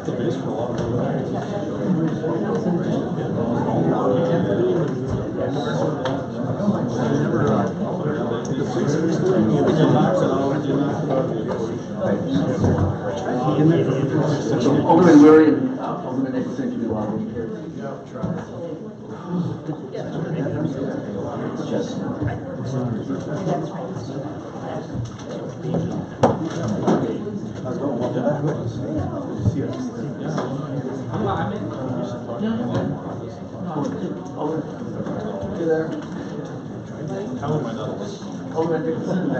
the base for a lot of Alderman Weary and Alderman Nicholson can be allowed. Just Alderman Nicholson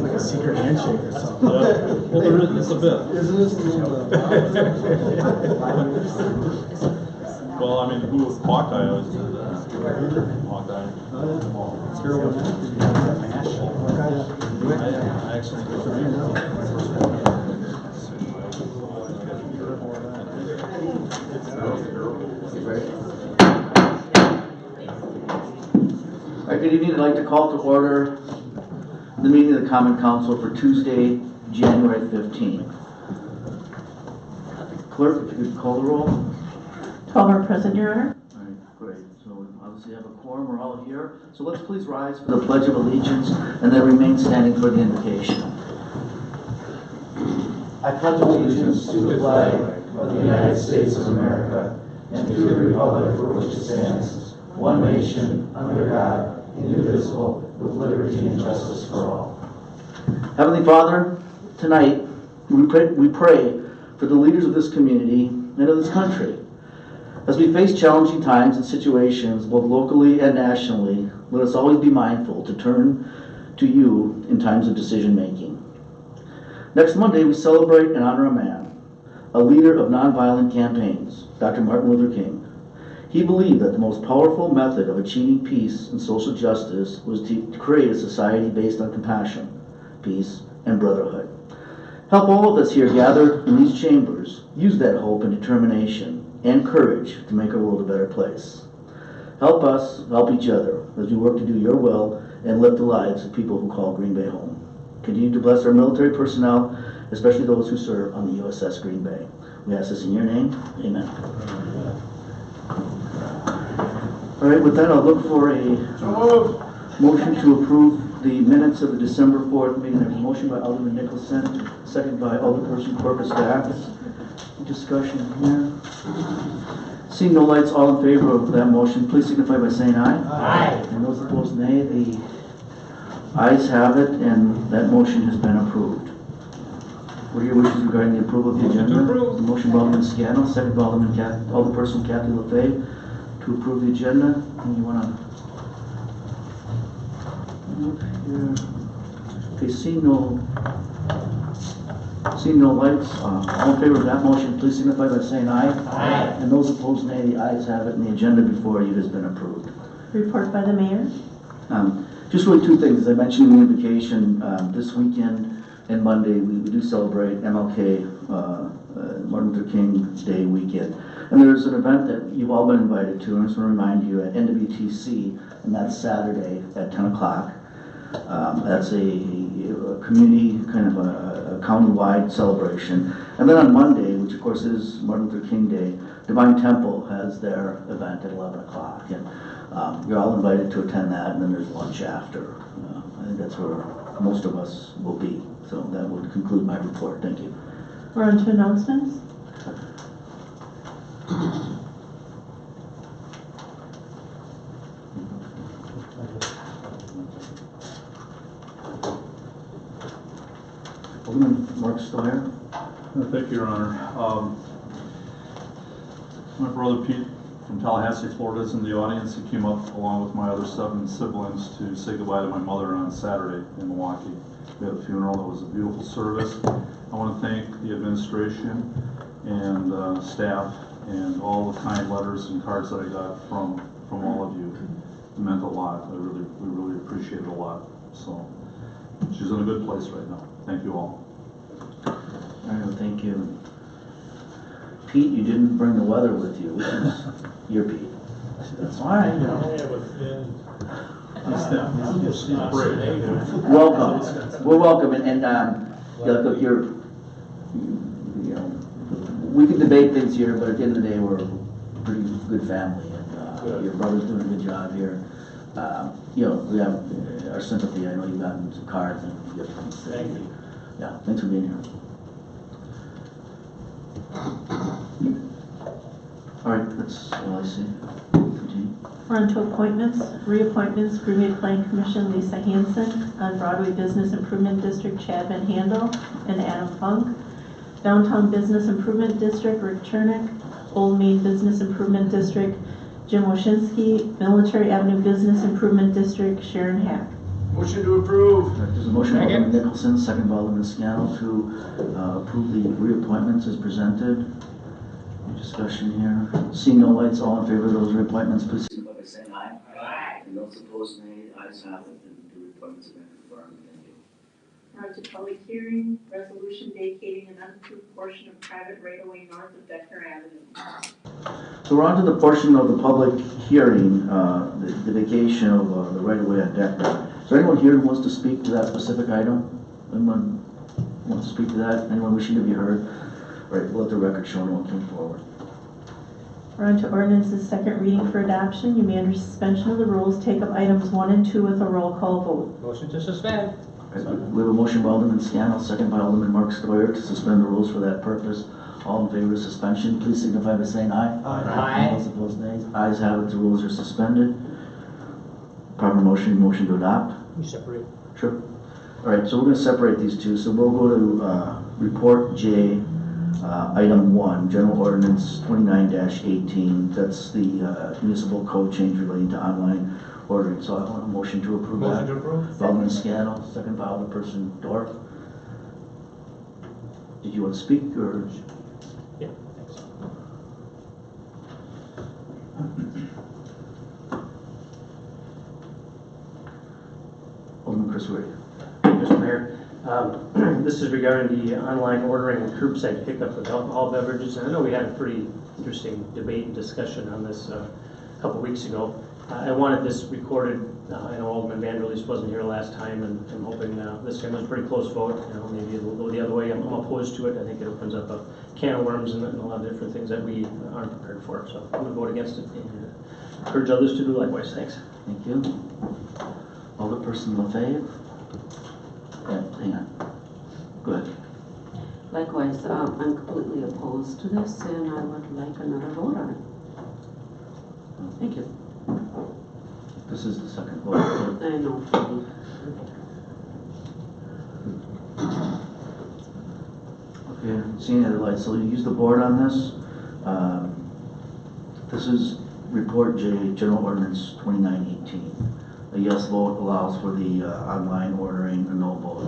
like a secret handshake or something. Well, there is, it's a bit. Isn't this a little Well, I mean, who Hawkeye always did that. Hawkeye. I actually Good evening. I'd like to call to order the meeting of the Common Council for Tuesday, January 15th. Clerk, if you could call the roll. 12 are present, Your Honor. All right, great. So we obviously have a quorum. We're all here. So let's please rise for the Pledge of Allegiance and then remain standing for the invocation. I pledge allegiance to the flag of the United States of America and to the republic for which it stands, one nation, under God, indivisible, with liberty and justice for all. Heavenly Father, tonight we pray for the leaders of this community and of this country. As we face challenging times and situations, both locally and nationally, let us always be mindful to turn to you in times of decision making. Next Monday, we celebrate and honor a man, a leader of nonviolent campaigns, Dr. Martin Luther King. He believed that the most powerful method of achieving peace and social justice was to create a society based on compassion, peace, and brotherhood. Help all of us here gathered in these chambers use that hope and determination and courage to make our world a better place. Help us help each other as we work to do your will and live the lives of people who call Green Bay home. Continue to bless our military personnel, especially those who serve on the USS Green Bay. We ask this in your name. Amen. All right, with that, I'll look for a motion to approve the minutes of the December 4th meeting. There's a motion by Alderman Nicholson, second by Alderperson Corpus Dax. Discussion here. Seeing no lights, all in favor of that motion, please signify by saying aye. Aye. And those opposed, nay. The ayes have it, and that motion has been approved. What are your wishes regarding the approval of the agenda? The motion by Alderman Scannell, second by Alderperson Kathy LaFave to approve the agenda. And you want to look here? Okay, seeing no lights, all in favor of that motion, please signify by saying aye. Aye. And those opposed, nay. The ayes have it, and the agenda before you has been approved. Report by the mayor. Just really two things. As I mentioned in the invocation, this weekend and Monday we do celebrate MLK, Martin Luther King Day weekend. And there's an event that you've all been invited to, and I just want to remind you at NWTC, and that's Saturday at 10 o'clock. That's a community, kind of a county-wide celebration. And then on Monday, which of course is Martin Luther King Day, Divine Temple has their event at 11 o'clock. And you're all invited to attend that, and then there's lunch after. I think that's where most of us will be. So that would conclude my report. Thank you. We're on to announcements. Alderman Mark Steyer. Thank you, Your Honor. My brother Pete from Tallahassee, Florida is in the audience. He came up along with my other 7 siblings to say goodbye to my mother on Saturday in Milwaukee. We had a funeral. It was a beautiful service. I want to thank the administration and staff and all the kind letters and cards that I got from all of you. It meant a lot. We really appreciate it a lot. So she's in a good place right now. Thank you all. All right, well, thank you. Pete, you didn't bring the weather with you, which is your Pete. That's all right, you know. Welcome. We're welcome, and look, we can debate things here, but at the end of the day, we're a pretty good family, and your brother's doing a good job here. We have our sympathy. I know you've gotten some cards and gifts from the city. Thank you. Yeah, thanks for being here. All right, that's all I see. Continue. We're on to appointments, reappointments, Greenway Planning Commission, Lisa Hanson, on Broadway Business Improvement District, Chad Van Handel and Adam Funk, Downtown Business Improvement District, Rick Chernick, Old Main Business Improvement District, Jim Washinsky, Military Avenue Business Improvement District, Sharon Hack. Motion to approve. There's a motion by Alderman Nicholson, second by Alderman Scannell to approve the reappointments as presented. Any discussion here? Seeing no lights, all in favor of those reappointments, please signify by saying aye. Aye. And those opposed, nay. Ayes have it, and the reappointments have been confirmed. Thank you. Now to public hearing, resolution vacating an unapproved portion of private right-of-way north of Becker Avenue. So we're on to the portion of the public hearing, the vacation of the right-of-way on Decker. Is there anyone here who wants to speak to that specific item? Anyone wants to speak to that? Anyone wishing to be heard? All right, we'll let the record show no one came forward. We're on to ordinance's second reading for adoption. You may, under suspension of the rules, take up items 1 and 2 with a roll call vote. Motion to suspend. Right, we have a motion by Alderman Scannell, second by Alderman Mark Stoyer to suspend the rules for that purpose. All in favor of suspension, please signify by saying aye. Aye. All those opposed, nays. Ayes have it, the rules are suspended. Proper motion to adopt. You separate. Sure. All right, so we're going to separate these two. So we'll go to Report J, Item 1, General Ordinance 29-18. That's the municipal code change relating to online ordering. So I want a motion to approve that. Motion to approve. Alderman Scannell, second by Alderperson Dorf. Did you want to speak, or? Yeah, thanks. Alderman Chris Wade. Mr. Mayor, this is regarding the online ordering and curbside pickup of alcohol beverages. And I know we had a pretty interesting debate and discussion on this a couple weeks ago. I wanted this recorded. I know Alderman Vanderleest wasn't here last time, and I'm hoping this time was a pretty close vote. Maybe it'll go the other way. I'm opposed to it. I think it opens up a can of worms and a lot of different things that we aren't prepared for. So I'm going to vote against it and encourage others to do likewise. Thanks. Thank you. Alderperson LaFave. Hang on. Go ahead. Likewise, I'm completely opposed to this, and I would like another vote on it. Thank you. This is the second vote. I know. Okay, seeing any other lights, so you use the board on this. This is Report J, General Ordinance 2918. A yes vote allows for the online ordering, a no vote.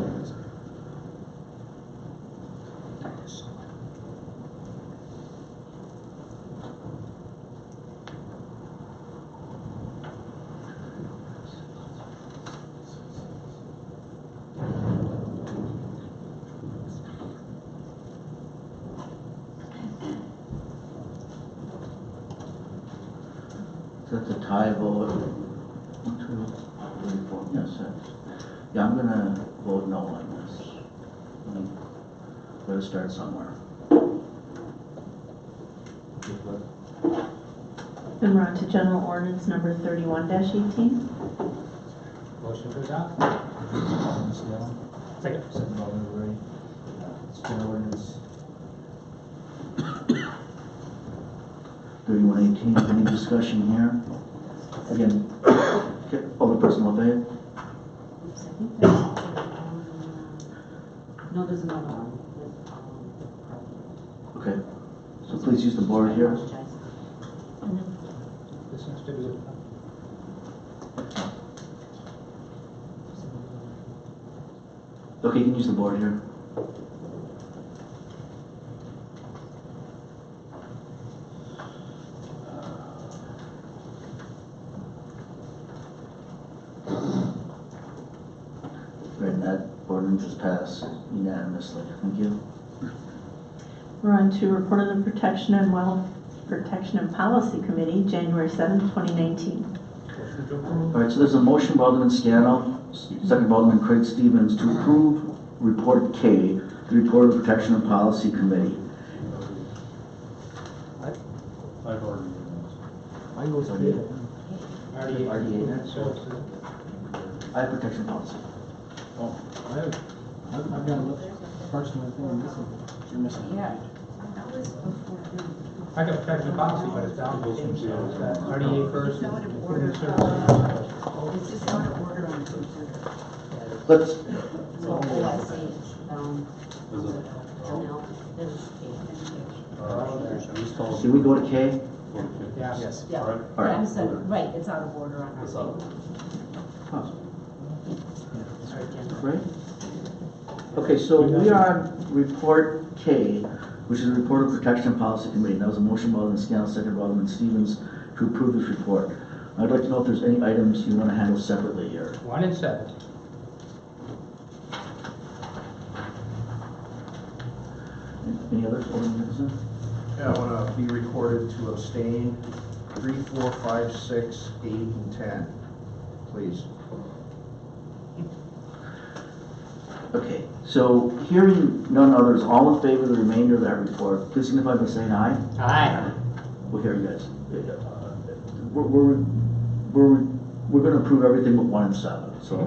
That's a tie vote. 1, 2, 3, 4. Yes, yeah, I'm gonna vote no on this. Gotta start somewhere. Then we're on to general ordinance number 31-18. Motion to adopt. Second. Second by Alderman Ray. It's general ordinance. 3118. Any discussion here? Again, okay, Alderperson LaFave. No, there's another one. Okay, so please use the board here. Okay, you can use the board here. Right, and that ordinance is passed unanimously. Thank you. We're on to report of the Protection and Policy Committee, January 7th, 2019. All right, so there's a motion by Alderman Scannell, second by Alderman Craig Stevens, to approve Report K, the report of the Protection and Policy Committee. I've already. Mine goes to I have protection policy. I've got to look personally thing missing. You're missing. Yeah, that was before him. I got protection policy, but it's down to RDA first. It's out of order. It's just out of order on the computer. Let's, So OSH, Janelle, can we go to K? Yes. yeah. All right. All right. I said, right, it's out of order on our It's out. thing. Sorry, Jen. Right? Okay, so we are on Report K, which is the Report of Protection and Policy Committee. That was a motion by Alderman Scannell, second by Alderman Stevens, to approve this report. I'd like to know if there's any items you want to handle separately here. 1 and 7. Any others, Alderman Nicholson? Yeah, I want to be recorded to abstain, 3, 4, 5, 6, 8, and 10, please. Okay, so hearing none others, all in favor of the remainder of that report, please signify by saying aye. Aye. We'll hear you guys. We're going to approve everything but 1 and 7. So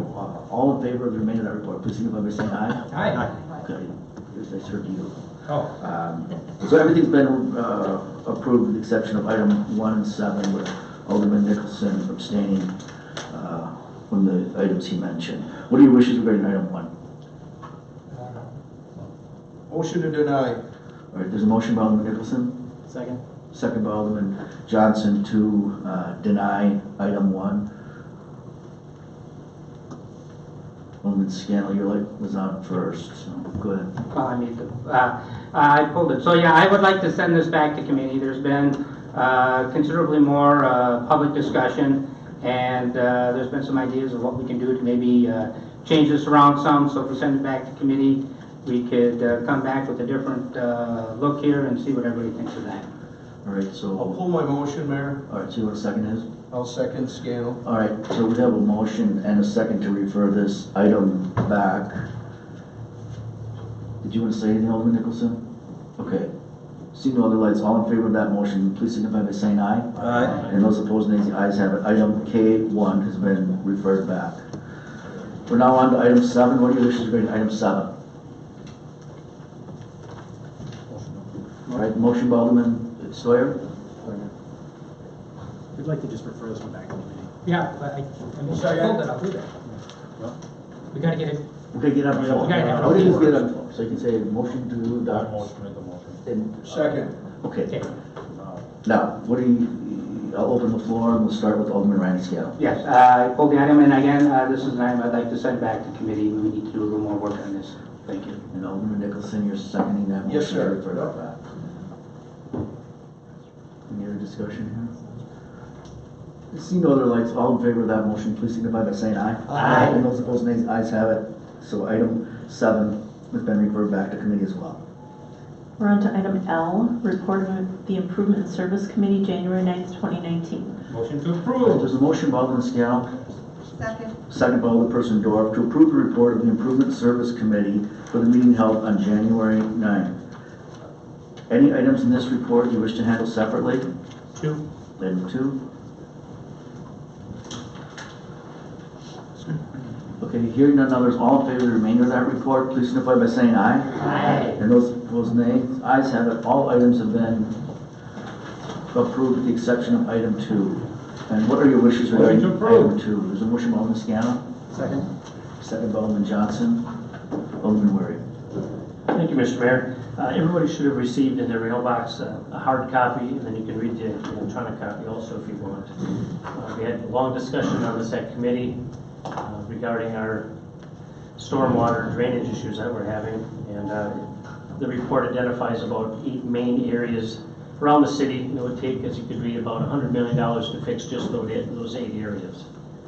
all in favor of the remainder of that report, please signify by saying aye. Aye. Okay, I heard you. Oh, So everything's been approved with the exception of item 1 and 7, with Alderman Nicholson abstaining from the items he mentioned. What are your wishes regarding item 1? Motion to deny. All right, there's a motion by Alderman Nicholson, Second. second by Alderman Johnson to deny item 1. Alderman Scannell, your light was on first, so go ahead. well, I made the, I pulled it. So yeah, I would like to send this back to committee. There's been considerably more public discussion, and there's been some ideas of what we can do to maybe change this around some. So if we send it back to committee, we could come back with a different look here and see what everybody thinks of that. All right, so, I'll pull my motion, Mayor. all right, so you want a second is? I'll second Scannell. All right, so we have a motion and a second to refer this item back. Did you want to say anything, Alderman Nicholson? Okay. Seeing no other lights, all in favor of that motion, please signify by saying aye. Aye. And those opposed, nays. The ayes have it. Item K1 has been referred back. We're now on to item 7. What are your wishes regarding item 7? All right, motion by Alderman Sawyer. We'd like to just refer this one back to committee. Yeah, but I'm told that I'll do that. We gotta get it, Okay, get on the floor. We gotta have it. What do you get on the floor? So you can say motion to adopt. Second. Okay. okay. Now, what do you, I'll open the floor and we'll start with Alderman Randy Scannell. Yes, I pulled the item, and again, this is an item I'd like to send back to committee. We need to do a little more work on this. Thank you. And Alderman Nicholson, you're seconding that motion? Yes, sir. to refer that back. Any other discussion here? Seeing no other lights, all in favor of that motion, please signify by saying aye. Aye. And those opposed, nays. Ayes have it. So item 7 has been referred back to committee as well. We're on to item L, report of the Improvement Service Committee, January 9th, 2019. Motion to approve. There's a motion by Alderman Scannell, Second. second by Alderperson Dorff, to approve the report of the Improvement Service Committee for the meeting held on January 9th. Any items in this report you wish to handle separately? 2. Item 2. Okay, hearing none others, all in favor of the remainder of that report, please signify by saying aye. Aye. And those opposed, nays. Ayes have it. All items have been approved with the exception of item 2. And what are your wishes regarding Motion to approve. item 2? There's a motion by Alderman Scannell, Second. second by Alderman Johnson. Alderman Wery. Thank you, Mr. Mayor. Everybody should have received in their mailbox a hard copy, and then you can read the electronic copy also if you want. We had a long discussion on this at committee regarding our stormwater drainage issues that we're having. And the report identifies about 8 main areas around the city. It would take, as you could read, about $100 million to fix just those 8 areas.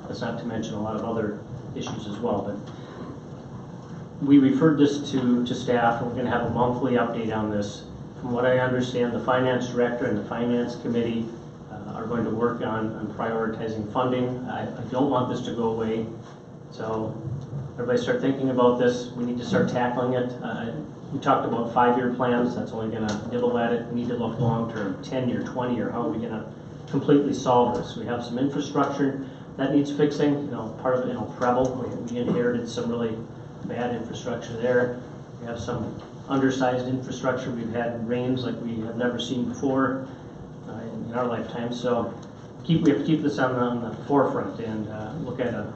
That's not to mention a lot of other issues as well. But we referred this to staff, and we're going to have a monthly update on this. From what I understand, the finance director and the finance committee are going to work on prioritizing funding. I don't want this to go away. So everybody start thinking about this. We need to start tackling it. We talked about 5-year plans. That's only going to nibble at it. We need to look long-term, 10-year, 20-year. How are we going to completely solve this? We have some infrastructure that needs fixing. You know, part of it, Preble, we inherited some really bad infrastructure there. We have some undersized infrastructure. We've had rains like we have never seen before in our lifetime. So we have to keep this on the forefront and look at a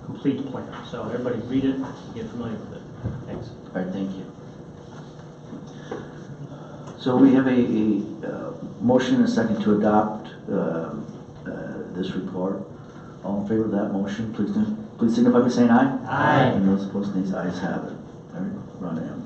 complete plan. So everybody read it, get familiar with it. Thanks. All right, thank you. So we have a motion and a second to adopt this report. All in favor of that motion, please signify by saying aye. Aye. And those opposed, nays. Ayes have it. All right, run M.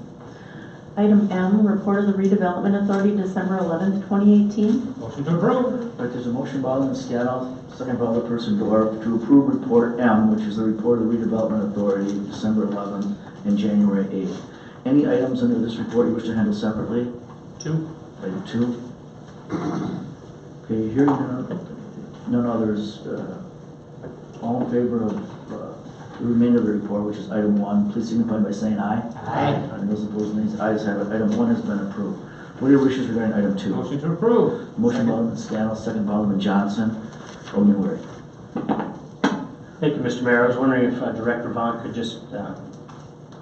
Item M, report of the redevelopment authority, December 11th, 2018. Motion to approve. All right, there's a motion by Alderman Scannell, second by Alderperson Dorff, to approve report M, which is the report of the redevelopment authority, December 11th and January 8th. Any items under this report you wish to handle separately? 2. Item 2. Okay, hearing none others. All in favor of the remainder of the report, which is item 1, please signify by saying aye. Aye. And those opposed, nays. Ayes have it. Item 1 has been approved. What are your wishes regarding item 2? Motion to approve. Motion by Alderman Scannell, second by Alderman Johnson. Alderman Wery. Thank you, Mr. Mayor. I was wondering if Director Vaughn could just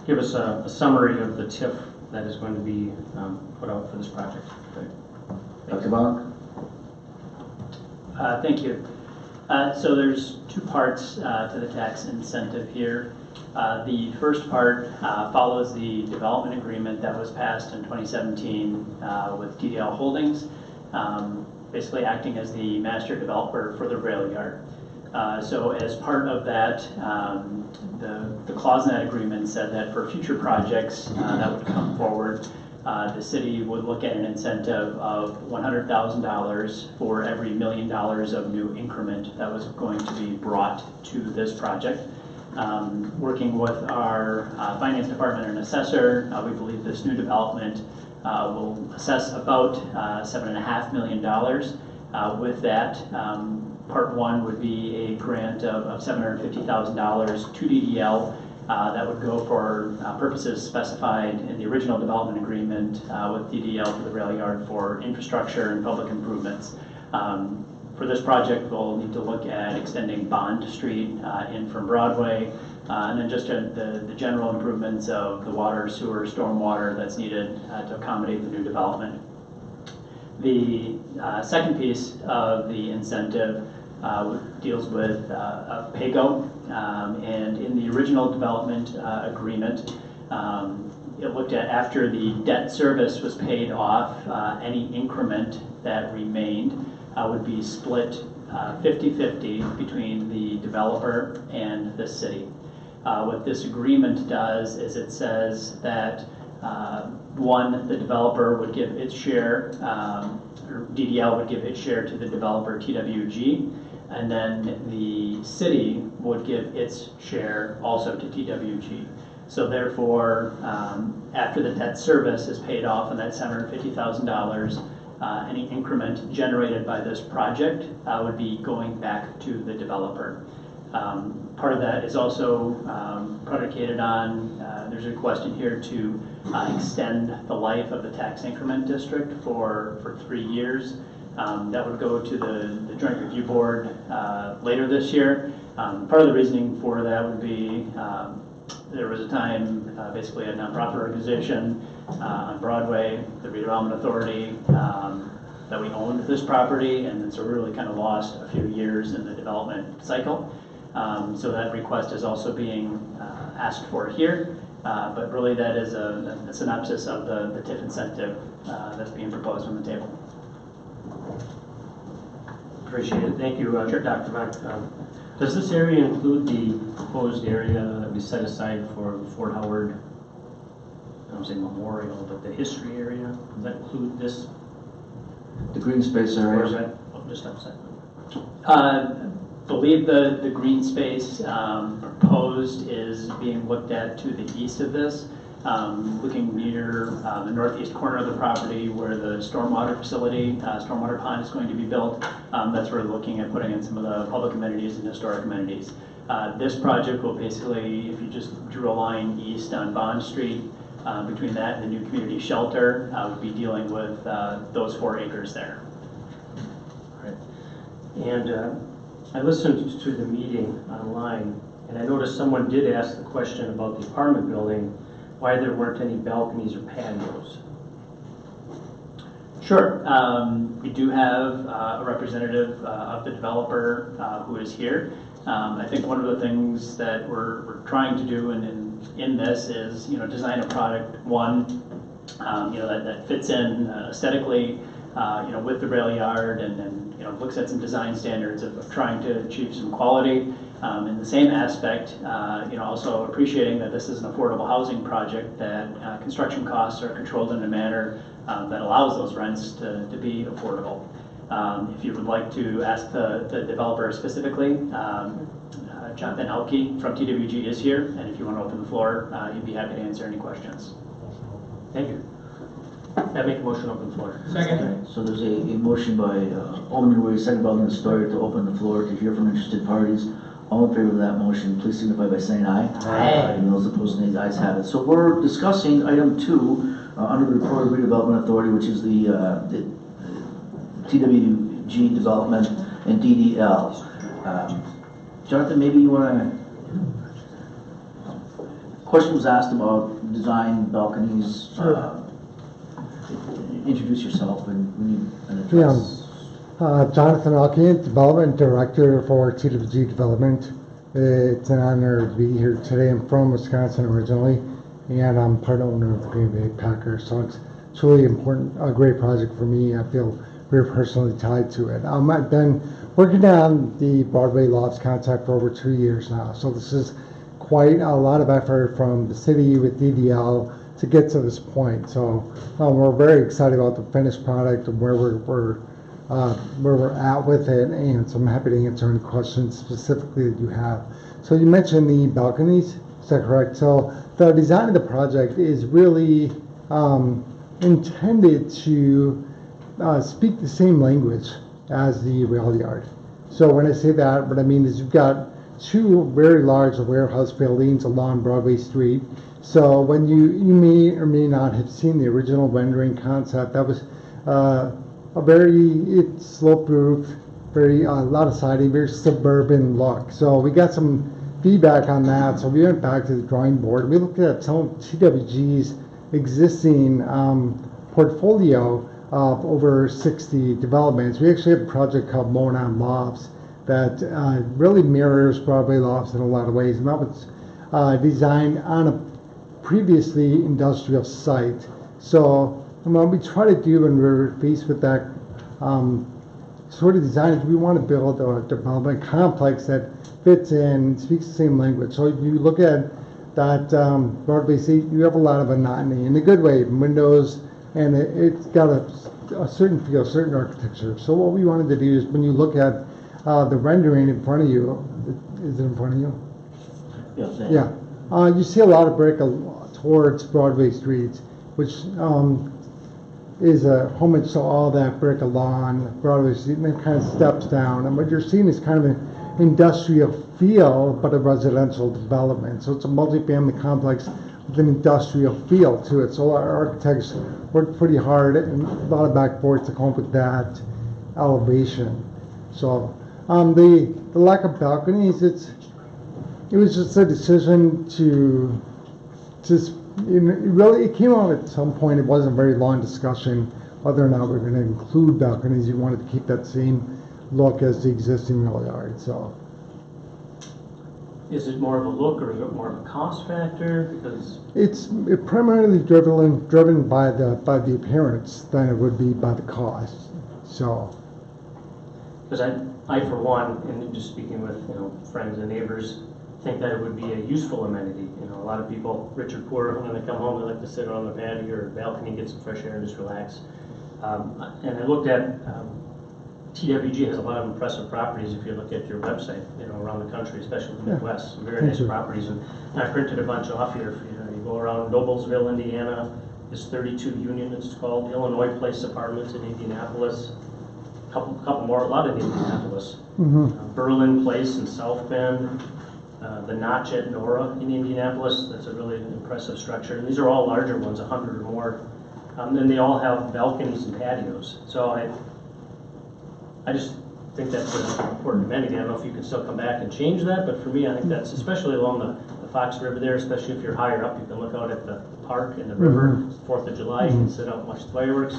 give us a summary of the TIF that is going to be put out for this project. Dr. Vaughn? Thank you. So there's 2 parts to the tax incentive here. The first part follows the development agreement that was passed in 2017 with TDL Holdings, basically acting as the master developer for the rail yard. So as part of that, the clause in that agreement said that for future projects that would come forward, the city would look at an incentive of $100,000 for every $1 million of new increment that was going to be brought to this project. Working with our finance department and assessor, we believe this new development will assess about $7.5 million. With that, part 1 would be a grant of $750,000 to DDL. That would go for purposes specified in the original development agreement with DDL for the rail yard for infrastructure and public improvements. For this project, we'll need to look at extending Bond Street in from Broadway, and then just the general improvements of the water, sewer, stormwater that's needed to accommodate the new development. The second piece of the incentive deals with PAYGO, and in the original development agreement, it looked at after the debt service was paid off, any increment that remained would be split 50-50 between the developer and the city. What this agreement does is it says that the developer would give its share, or DDL would give its share to the developer TWG, and then the city would give its share also to TWG. So therefore, after the debt service is paid off and that $750,000, any increment generated by this project would be going back to the developer. Part of that is also predicated on, there's a request in here to extend the life of the tax increment district for 3 years. That would go to the Joint Review Board later this year. Part of the reasoning for that would be there was a time, basically a nonprofit organization on Broadway, the Redevelopment Authority, that we owned this property, and so we really kind of lost a few years in the development cycle. So that request is also being asked for here, but really that is a synopsis of the TIF incentive that's being proposed on the table. Appreciate it. Thank you, Dr. Vaughn. Does this area include the proposed area that we set aside for Fort Howard, I don't say memorial, but the history area? Does that include this, The green space or is area. that just outside? Believe the green space proposed is being looked at to the east of this, looking near the northeast corner of the property where the stormwater facility, stormwater pond is going to be built. That's where we're looking at putting in some of the public amenities and historic amenities. This project will basically, if you just drew a line east on Bond Street, between that and the new community shelter, would be dealing with those 4 acres there. And I listened to the meeting online, and I noticed someone did ask the question about the apartment building, why there weren't any balconies or patios. Sure. We do have a representative of the developer who is here. I think one of the things that we're trying to do in this is, design a product, that fits in aesthetically, with the rail yard, and looks at some design standards of trying to achieve some quality. In the same aspect, also appreciating that this is an affordable housing project, that construction costs are controlled in a manner that allows those rents to be affordable. If you would like to ask the developer specifically, Jonathan Elke from TWG is here, and if you want to open the floor, he'd be happy to answer any questions. Thank you. I make a motion to open the floor. Okay, so there's a motion by Alderman Roy, second by Alderman Story to open the floor to hear from interested parties. All in favor of that motion, please signify by saying aye. Aye. And those opposed, nay. The ayes have it. So we're discussing item 2 under the Recorded Redevelopment Authority, which is the TWG development and DDL. Jonathan, maybe you want to. Question was asked about design balconies. Introduce yourself and we need an address. Jonathan Elke, Development Director for TWG Development. It's an honor to be here today. I'm from Wisconsin originally, and I'm part owner of the Green Bay Packers, so it's really important, a great project for me. I feel very personally tied to it. I've been working on the Broadway Lofts concept for over 2 years now, so this is quite a lot of effort from the city with DDL to get to this point. So we're very excited about the finished product and where we're at with it, and so I'm happy to answer any questions specifically that you have. So you mentioned the balconies, is that correct? So the design of the project is really intended to speak the same language as the rail yard. So when I say that, what I mean is you've got 2 very large warehouse buildings along Broadway Street. So when you may or may not have seen the original rendering concept, that was it's slope roof, a lot of siding, very suburban look. So we got some feedback on that. So we went back to the drawing board. We looked at some of TWG's existing portfolio of over 60 developments. We actually have a project called Monon Lofts that really mirrors Broadway Lofts in a lot of ways, and that was designed on a previously industrial site. So what we try to do when we're faced with that sort of design is we want to build a development complex that fits in, speaks the same language. So if you look at that Broadway Street, you have a lot of monotony in a good way, windows, and it's got a certain feel, certain architecture. So what we wanted to do is when you look at the rendering in front of you, is it in front of you? Yes. Yeah. You see a lot of brick towards Broadway Street, which is a homage to all that brick along Broadway Street, and then kind of steps down. And what you're seeing is kind of an industrial feel, but a residential development. So it's a multifamily complex with an industrial feel to it. So our architects worked pretty hard and a lot of back and forth to come up with that elevation. So the lack of balconies, it was just a decision to just, it came out at some point. It wasn't a very long discussion whether or not we're going to include balconies. You wanted to keep that same look as the existing rail yard. So, Is it more of a look, or is it more of a cost factor? Because it's primarily driven by the appearance than it would be by the cost. So, Because I for one, and just speaking with, friends and neighbors, think that it would be a useful amenity. A lot of people, rich or poor, when they come home, they like to sit on the patio or balcony, get some fresh air and just relax. And I looked at, TWG has a lot of impressive properties if you look at your website, around the country, especially the Midwest, some very nice properties. And I printed a bunch off here for you. You go around Noblesville, Indiana, is 32 Union, it's called, Illinois Place Apartments in Indianapolis, couple more, a lot in Indianapolis. Berlin Place in South Bend, the Notch at Nora in Indianapolis, that's a really impressive structure. And these are all larger ones, 100 or more. And they all have balconies and patios. So I just think that's an important amenity. I don't know if you can still come back and change that, but for me, I think that's, especially along the Fox River there, especially if you're higher up, you can look out at the park and the river, 4th of July, you can sit out and watch the fireworks.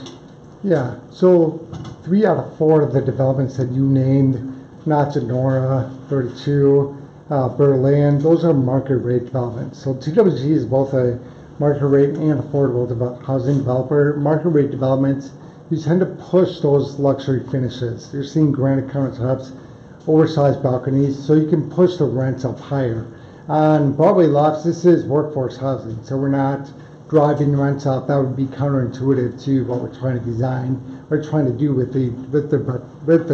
Yeah, so 3 out of 4 of the developments that you named, Notch and Nora, 32, Berlin, those are market rate developments. So TWG is both a market rate and affordable housing developer. Market rate developments, you tend to push those luxury finishes. You're seeing granite countertops, oversized balconies, so you can push the rents up higher. On Broadway Lofts, this is workforce housing, so we're not driving rents up. That would be counterintuitive to what we're trying to design or trying to do with the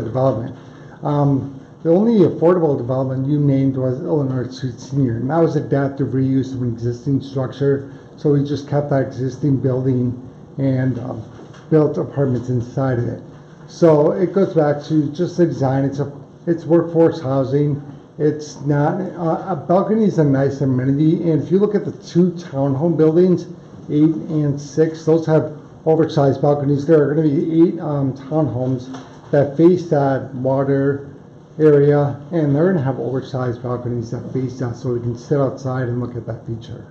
development. The only affordable development you named was Illinois Street Senior, and that was adaptive reuse of an existing structure. So we just kept that existing building and built apartments inside of it. So it goes back to just the design. It's workforce housing. It's not a balcony is a nice amenity, and if you look at the 2 townhome buildings, 8 and 6, those have oversized balconies. There are going to be 8 townhomes that face that water area, and they're going to have oversized balconies that face that, so we can sit outside and look at that feature.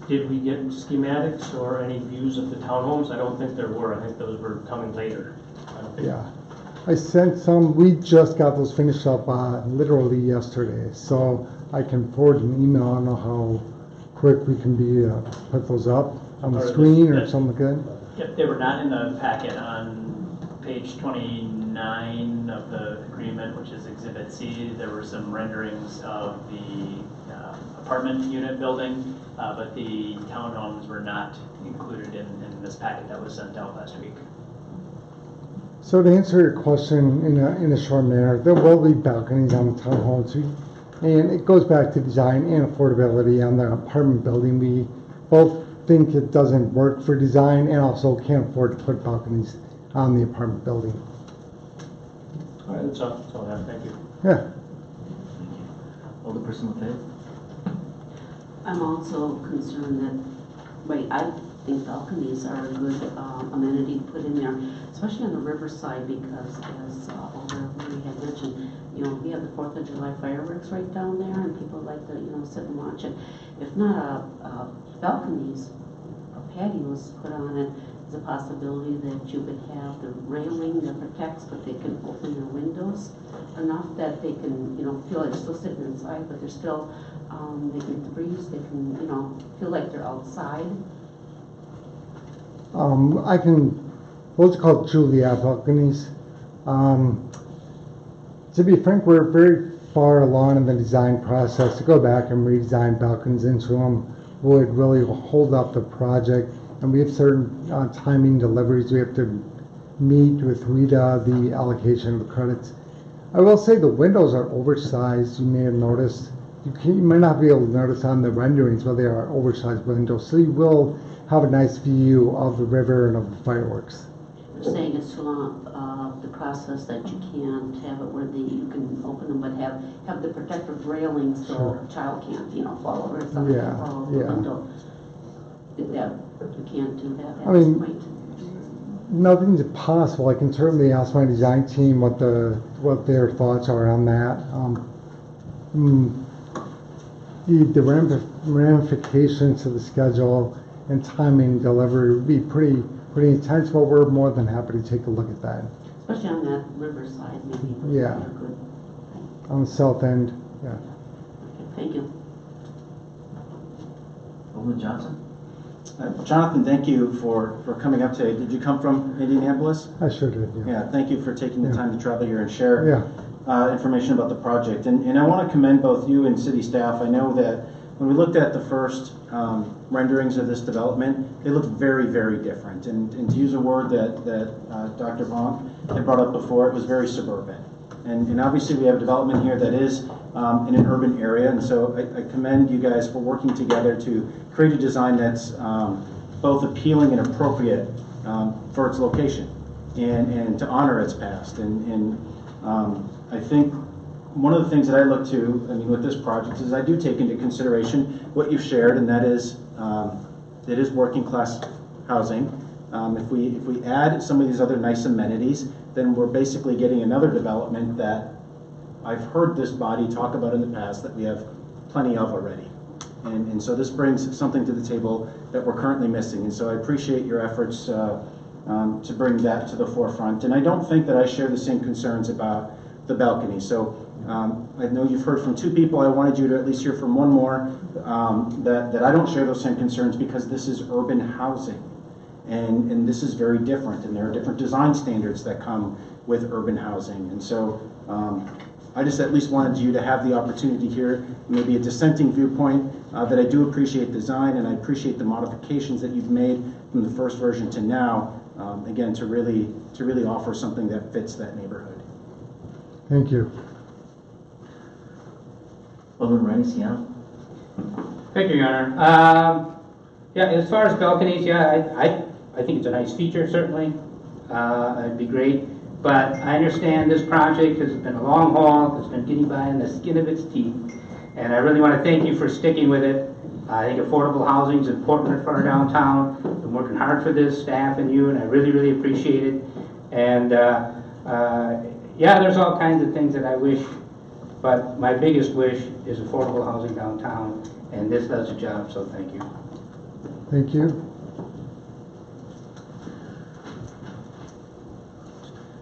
Did we get schematics or any views of the townhomes? I don't think there were. I think those were coming later. Yeah, I sent some. We just got those finished up literally yesterday, so I can forward an email. I don't know how quick we can be put those up on the screen or something like that. Yep, they were not in the packet on page 29 of the agreement, which is Exhibit C. There were some renderings of the apartment unit building, but the townhomes were not included in this packet that was sent out last week. So to answer your question in a short manner, there will be balconies on the townhomes, and it goes back to design and affordability on the apartment building. We both think it doesn't work for design and also can't afford to put balconies on the apartment building. All right, that's all I have. Thank you. Yeah. Alderperson LaFave. I'm also concerned that, I think balconies are a good amenity to put in there, especially on the riverside, because as Alder had mentioned, we have the 4th of July fireworks right down there, and people like to, sit and watch it. If not balconies or patios put on it, there's a possibility that you could have the railing that protects, but they can open their windows enough that they can, feel like they're still sitting inside, but they're still, they can breathe, they can, feel like they're outside. Those are called Juliet balconies. To be frank, we're very far along in the design process. To go back and redesign balconies into them would really hold up the project. And we have certain timing deliveries we have to meet with RETA, the allocation of the credits. I will say the windows are oversized. You may have noticed. You might not be able to notice on the renderings, but they are oversized windows. So you will have a nice view of the river and of the fireworks. You're saying it's too long, the process that you can't have it where you can open them, but have the protective railing so a child can't, fall over or something, fall over the window. You can't do that at this point. Nothing's impossible. I can certainly ask my design team what their thoughts are on that. The ramifications to the schedule and timing delivery would be pretty intense, but we're more than happy to take a look at that. Especially on that riverside, maybe. Yeah. Good. On the south end, yeah. Okay, thank you. Alderman Johnson. Jonathan, thank you for coming up today. Did you come from Indianapolis? I sure did, yeah. Yeah, thank you for taking the Yeah. time to travel here and share Yeah. information about the project. And I want to commend both you and city staff. I know that when we looked at the first renderings of this development, they look very, very different. And to use a word that Dr. Vonk had brought up before, it was very suburban. And obviously we have development here that is in an urban area, and so I commend you guys for working together to create a design that's both appealing and appropriate for its location and to honor its past. And I think one of the things that I look to, I mean, with this project is I do take into consideration what you've shared, and that is it is working class housing. If we add some of these other nice amenities, then we're basically getting another development that I've heard this body talk about in the past that we have plenty of already. And so this brings something to the table that we're currently missing. And so I appreciate your efforts to bring that to the forefront. And I don't think that I share the same concerns about the balcony. So I know you've heard from two people. I wanted you to at least hear from one more that I don't share those same concerns, because this is urban housing. And this is very different, and there are different design standards that come with urban housing. And so I just at least wanted you to have the opportunity here, maybe a dissenting viewpoint, that I do appreciate design, and I appreciate the modifications that you've made from the first version to now, again, to really offer something that fits that neighborhood. Thank you. Alderman Randy Siano. Thank you, Your Honor. Yeah, as far as balconies, yeah, I think it's a nice feature, certainly. It'd be great. But I understand this project has been a long haul. It's been getting by in the skin of its teeth. And I really want to thank you for sticking with it. I think affordable housing is important for our downtown. I've been working hard for this, staff and you, and I really, really appreciate it. And yeah, there's all kinds of things that I wish, but my biggest wish is affordable housing downtown, and this does the job, so thank you. Thank you.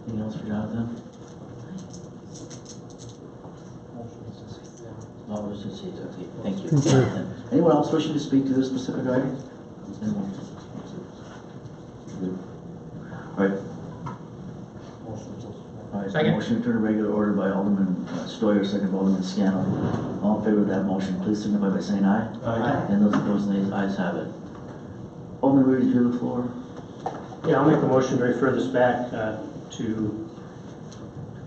Anything else for Jonathan? No, it was just, okay, thank you. Thank you. Anyone else wishing to speak to this specific item? Anyone? Good. All right. All right, Second. motion to turn to regular order by Alderman Stoyer, second by Alderman Scannell. All in favor of that motion, please signify by saying aye. Aye. And those opposed, nays. Ayes have it. Alderman Weir, did you have the floor? Yeah, I'll make a motion to refer this back to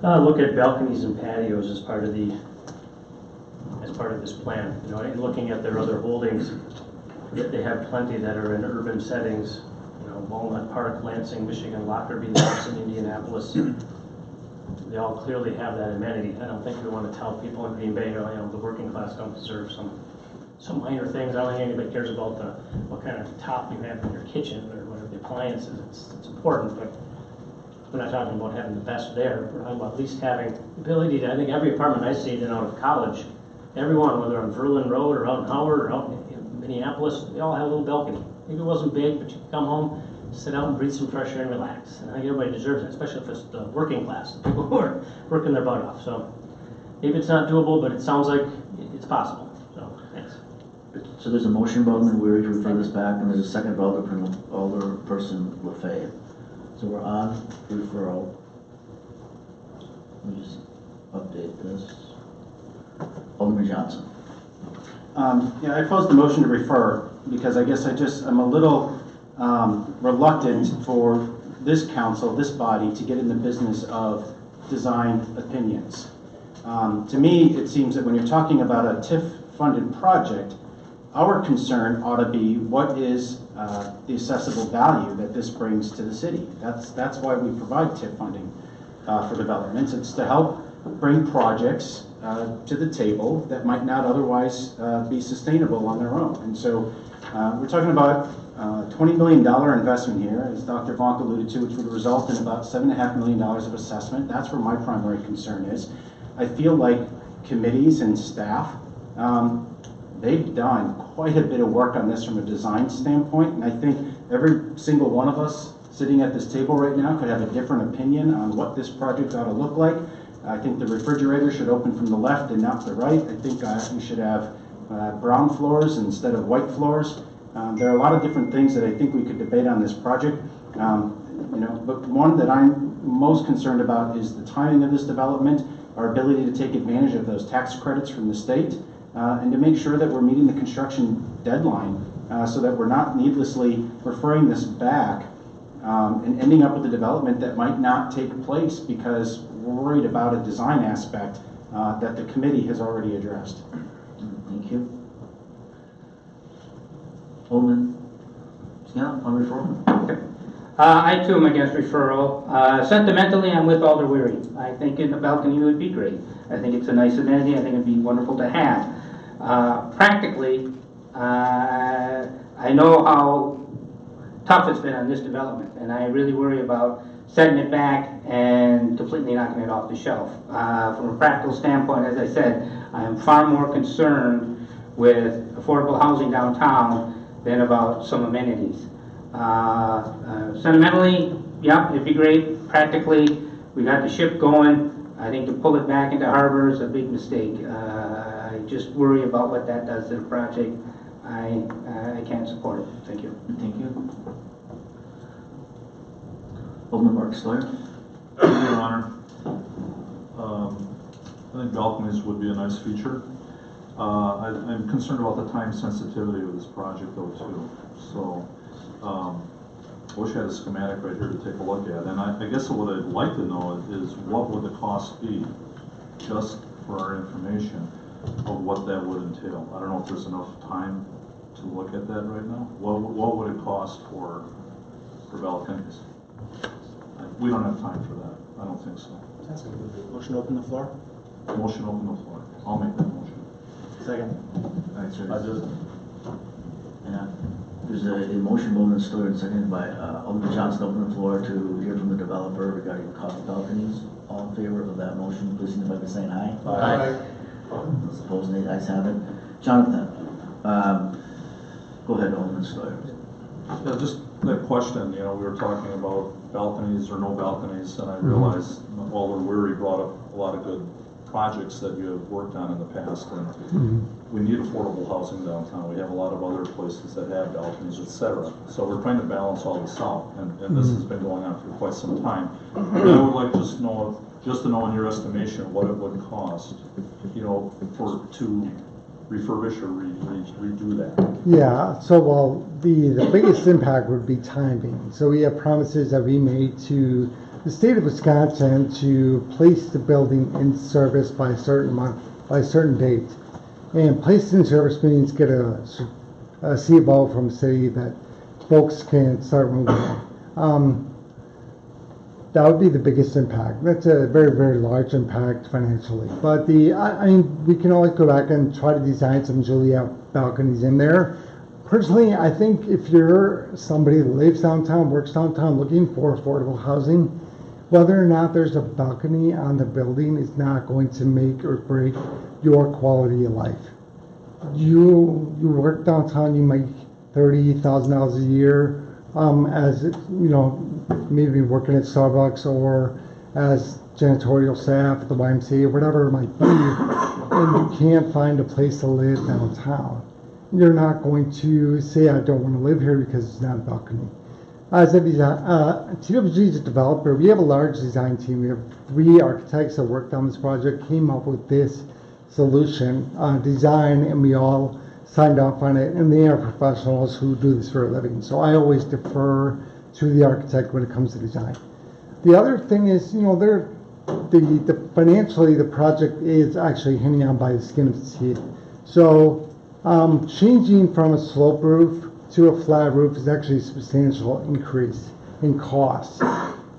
look at balconies and patios as part of this plan. You know, and looking at their other holdings, they have plenty that are in urban settings. You know, Walnut Park, Lansing, Michigan, Lockerbie, Lawson, Indianapolis. They all clearly have that amenity. I don't think we want to tell people in Green Bay, you know, the working class don't deserve some minor things. I don't think anybody cares about what kind of top you have in your kitchen or whatever the appliances. It's important, but we're not talking about having the best there. We're talking about at least having the ability to, I think every apartment I stayed in out of college, everyone, whether on Verlin Road or out in Howard or out in Minneapolis, they all had a little balcony. Maybe it wasn't big, but you could come home, sit out and breathe some fresh air and relax. And I think everybody deserves it, especially if it's the working class, the people who are working their butt off. So maybe it's not doable, but it sounds like it's possible. So thanks. So there's a motion by Alderman Weir to refer this back, and there's a second by Alderperson LaFay. So we're on referral. Let me just update this. Alderman Johnson. Yeah, I opposed the motion to refer because I guess I'm a little reluctant for this council, this body, to get in the business of design opinions. To me, it seems that when you're talking about a TIF-funded project, our concern ought to be what is the accessible value that this brings to the city. That's why we provide TIF funding for developments. It's to help bring projects to the table that might not otherwise be sustainable on their own. And so we're talking about a $20 million investment here, as Dr. Vonk alluded to, which would result in about $7.5 million of assessment. That's where my primary concern is. I feel like committees and staff, they've done quite a bit of work on this from a design standpoint, and I think every single one of us sitting at this table right now could have a different opinion on what this project ought to look like. I think the refrigerator should open from the left and not the right. I think we should have brown floors instead of white floors. There are a lot of different things that I think we could debate on this project, but one that I'm most concerned about is the timing of this development, our ability to take advantage of those tax credits from the state, and to make sure that we're meeting the construction deadline so that we're not needlessly referring this back and ending up with a development that might not take place because we're worried about a design aspect that the committee has already addressed. Thank you. Alderman Scannell, on referral. I too am against referral. Sentimentally, I'm with Alder Weary. I think in the balcony would be great. I think it's a nice amenity. I think it'd be wonderful to have. Practically, I know how tough it's been on this development, and I really worry about setting it back and completely knocking it off the shelf. From a practical standpoint, as I said, I am far more concerned with affordable housing downtown than about some amenities. Sentimentally, yeah, it'd be great. Practically, we got the ship going. I think to pull it back into harbor is a big mistake. I just worry about what that does to the project. I can't support it. Thank you. Thank you. Alderman Mark Sawyer. Thank you, Your Honor. I think balconies would be a nice feature. I'm concerned about the time sensitivity of this project though too. So I wish I had a schematic right here to take a look at. And I guess what I'd like to know is what would the cost be, just for our information, of what that would entail. I don't know if there's enough time to look at that right now. What would it cost for balconies? We don't have time for that. I don't think so. Motion to open the floor? Motion to open the floor. I'll make that motion. Second. Thanks, sir. Yeah. There's a motion, Alderman Steuer, and seconded by Alderman Johnson, open the floor to hear from the developer regarding the cost of balconies. All in favor of that motion, please signify by saying aye. Aye. Those opposed, nay. Ayes have it. Jonathan, go ahead, Alderman Steuer. Yeah, just that question, we were talking about balconies or no balconies, and I realized Alder Weary brought up a lot of good projects that you have worked on in the past, and we need affordable housing downtown. We have a lot of other places that have balconies, etc. So we're trying to balance all this out, and this has been going on for quite some time. And I would like just to know in your estimation what it would cost, to refurbish or redo that. Yeah, so the biggest impact would be timing. So we have promises that we made to the state of Wisconsin to place the building in service by a certain month, by a certain date. And placed in service means get a CFO from the city that folks can start moving in. That would be the biggest impact. That's a very, very large impact financially. But I mean, we can always go back and try to design some Juliet balconies in there. Personally, I think if you're somebody that lives downtown, works downtown, looking for affordable housing, whether or not there's a balcony on the building is not going to make or break your quality of life. You work downtown, you make $30,000 a year, maybe working at Starbucks or as janitorial staff at the YMCA or whatever it might be, and you can't find a place to live downtown. You're not going to say, I don't want to live here because it's not a balcony. As a TWG is a developer. We have a large design team. We have 3 architects that worked on this project, came up with this solution, design, and we all signed off on it, and they are professionals who do this for a living. So I always defer to the architect when it comes to design. The other thing is, financially the project is actually hanging on by the skin of its teeth. So changing from a slope roof to a flat roof is actually a substantial increase in cost.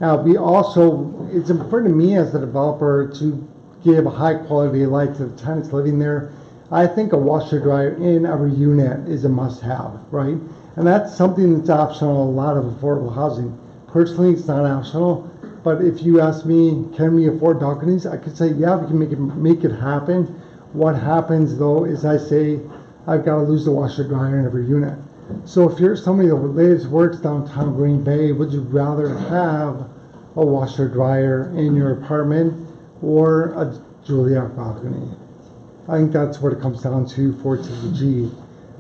Now, it's important to me as the developer to give a high quality of life to the tenants living there. I think a washer dryer in every unit is a must-have, right? And that's something that's optional in a lot of affordable housing. Personally, it's not optional, but if you ask me, can we afford balconies? I could say, yeah, we can make it happen. What happens though is I say, I've got to lose the washer dryer in every unit. So if you're somebody that lives, works downtown Green Bay, would you rather have a washer dryer in your apartment or a Juliet balcony? I think that's what it comes down to for TWG.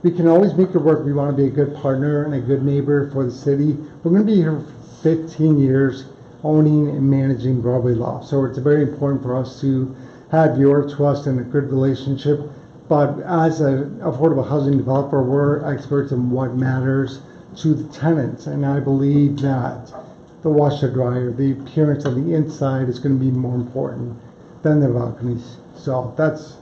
we can always make it work. We want to be a good partner and a good neighbor for the city. We're going to be here for 15 years owning and managing Broadway Loft. So it's very important for us to have your trust and a good relationship. But as an affordable housing developer, we're experts in what matters to the tenants. And I believe that the washer dryer, the appearance on the inside is going to be more important than the balconies. So that's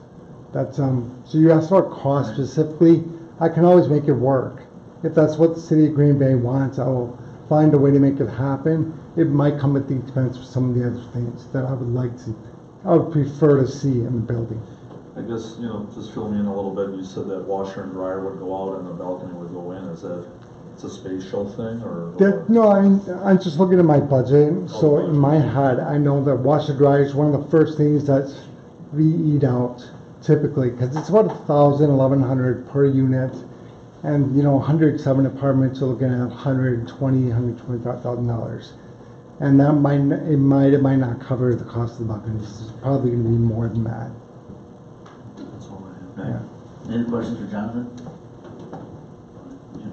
so you asked about cost specifically. I can always make it work. If that's what the city of Green Bay wants, I will find a way to make it happen. It might come at the expense of some of the other things that I would prefer to see in the building. I guess, just fill me in a little bit. You said that washer and dryer would go out and the balcony would go in. Is that, it's a spatial thing or? No, I'm just looking at my budget. So in my head, I know that washer dryer is one of the first things that we eat out typically, because it's about $1,000, $1,100 per unit. And 107 apartments are looking at $125,000. And that might not cover the cost of the balconies. It's probably going to be more than that. That's all I have. Yeah. Any questions for Jonathan?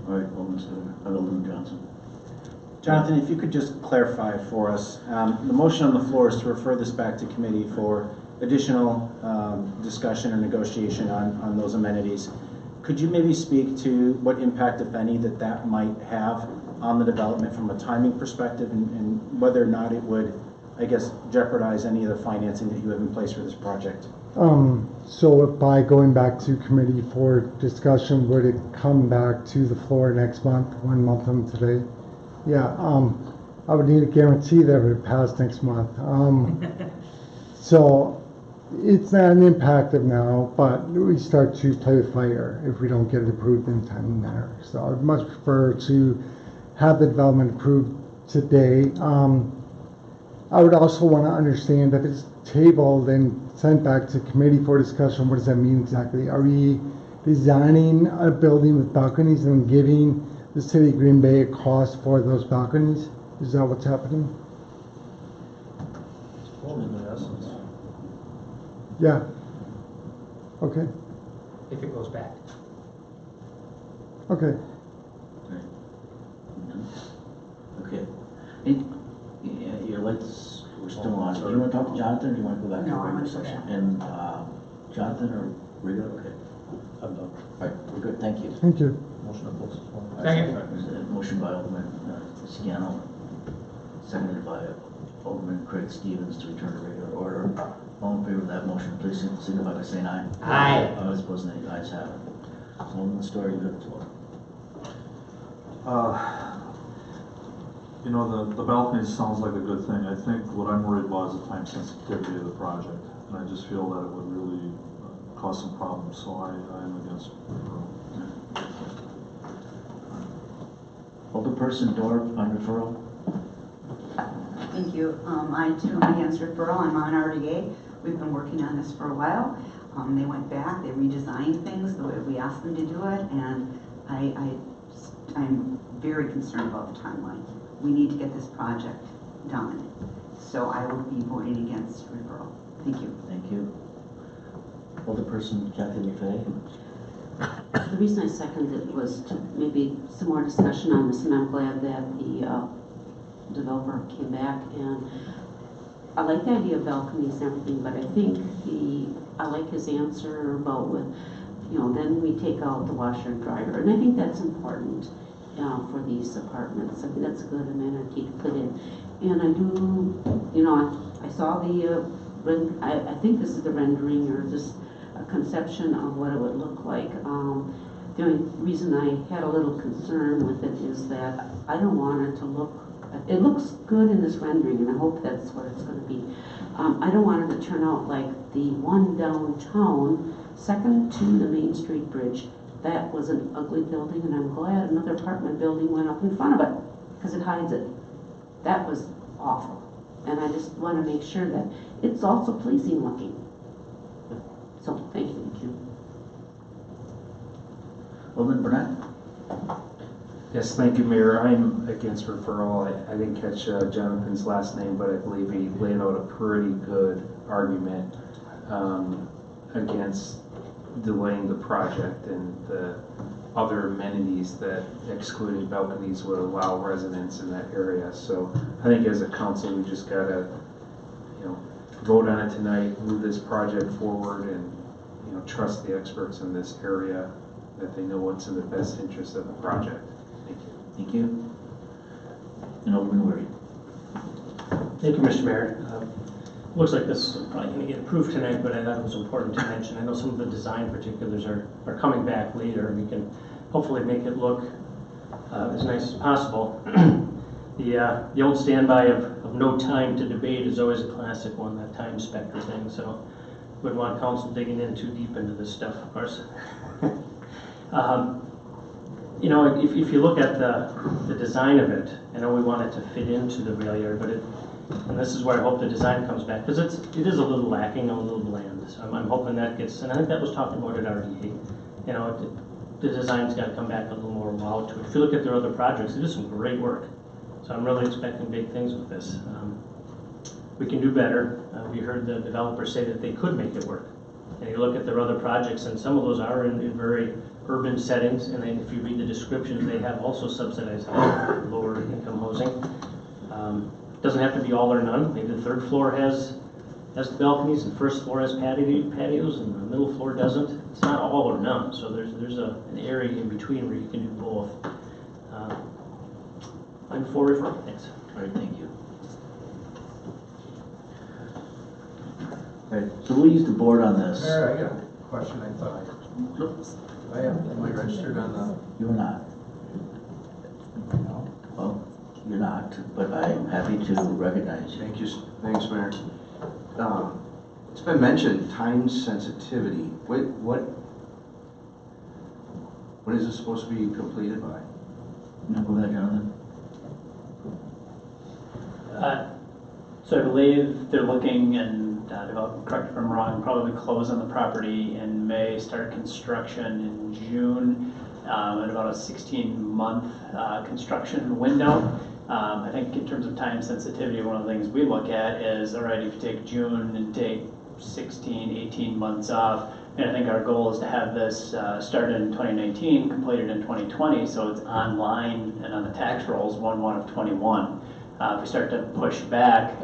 All right, Alderman Johnson. Jonathan, if you could just clarify for us, the motion on the floor is to refer this back to committee for additional discussion or negotiation on those amenities. Could you maybe speak to what impact, if any, that might have on the development from a timing perspective, and whether or not it would, I guess, jeopardize any of the financing that you have in place for this project? So by going back to committee for discussion, would it come back to the floor next month, 1 month from today? Yeah, I would need a guarantee that it would pass next month. So it's not an impact of now, but we start to play with fire if we don't get it approved in a timely manner. So I would much prefer to have the development approved today. I would also want to understand if it's tabled and sent back to committee for discussion, what does that mean exactly? Are we designing a building with balconies and giving the city of Green Bay a cost for those balconies? Is that what's happening? In essence. Yeah. Okay. If it goes back. Okay. Okay. Your lights were still on. Do you want to talk to Jonathan, or do you want to go back to the No, I regular want to go session? back. And Jonathan or Rita? Okay. I'm done. All right, we're good. Thank you. Thank you. Motion to close this one. Second. Motion by Alderman Scannell, seconded by Alderman Craig Stevens to return to regular order. All in favor of that motion, please signify by saying aye. Aye. All opposed, nay. The ayes have it. Alderman Story, you have the floor. The balcony sounds like a good thing. I think what I'm worried about is the time sensitivity of the project. And I just feel that it would really cause some problems, so I am against referral. Alderperson Dorff on referral. Thank you. I too am against referral. I'm on RDA. We've been working on this for a while. They went back, they redesigned things the way we asked them to do it, and I'm very concerned about the timeline. We need to get this project done. So I will be voting against referral. Thank you. Thank you. Alderperson Kathy LaFay. The reason I seconded it was to maybe some more discussion on this, and I'm glad that the developer came back. And I like the idea of balconies and everything, but I think I like his answer about with, then we take out the washer and dryer, and I think that's important for these apartments. I think that's a good amenity to put in. And I do, I saw I think this is the rendering or just a conception of what it would look like. The only reason I had a little concern with it is that I don't want it to look, it looks good in this rendering, and I hope that's what it's going to be. I don't want it to turn out like the one downtown, second to the Main Street Bridge. That was an ugly building, and I'm glad another apartment building went up in front of it, because it hides it. That was awful. And I just want to make sure that it's also pleasing looking. So, thank you. Thank you. Alderman Burnett. Yes, thank you, Mayor. I'm against referral. I didn't catch Jonathan's last name, but I believe he laid out a pretty good argument against delaying the project, and other amenities that excluding balconies would allow residents in that area. So I think as a council, we just gotta, vote on it tonight, move this project forward, and, trust the experts in this area that they know what's in the best interest of the project. Thank you. Thank you. And Alderman Weary. Thank you, Mr. Mayor. Looks like this is probably going to get approved tonight, but I thought it was important to mention. I know some of the design particulars are coming back later, and we can hopefully make it look as nice as possible. The old standby of no time to debate is always a classic one, that time specter thing, so wouldn't want council digging in too deep into this stuff, of course. If you look at the design of it, I know we want it to fit into the rail yard, but and this is where I hope the design comes back, because it is a little lacking, a little bland. So I'm hoping that gets, and I think that was talked about at RDA. The design's got to come back a little more wow to it. If you look at their other projects, they do some great work. So I'm really expecting big things with this. We can do better. We heard the developers say that they could make it work. And you look at their other projects, and some of those are in very urban settings, and then if you read the descriptions, they have also subsidized housing, lower income housing. Doesn't have to be all or none. Maybe the third floor has the balconies, and the first floor has patios, and the middle floor doesn't. It's not all or none. So there's an area in between where you can do both. I'm for referral. Thanks. All right, thank you. All right, so we'll use the board on this. Mayor, I got a question. I thought am I registered on the? You're not. No. Well, you're not, but I am happy to recognize you. Thank you. Thanks, Mayor. It's been mentioned, time sensitivity. When is this supposed to be completed by? No, go ahead, Jonathan. So I believe they're looking, and correct if I'm wrong, probably close on the property in May, start construction in June, at about a 16-month construction window. I think in terms of time sensitivity, one of the things we look at is, all right, if you take June and take 16, 18 months off, and I think our goal is to have this started in 2019, completed in 2020, so it's online and on the tax rolls 1/1 of 21. If we start to push back,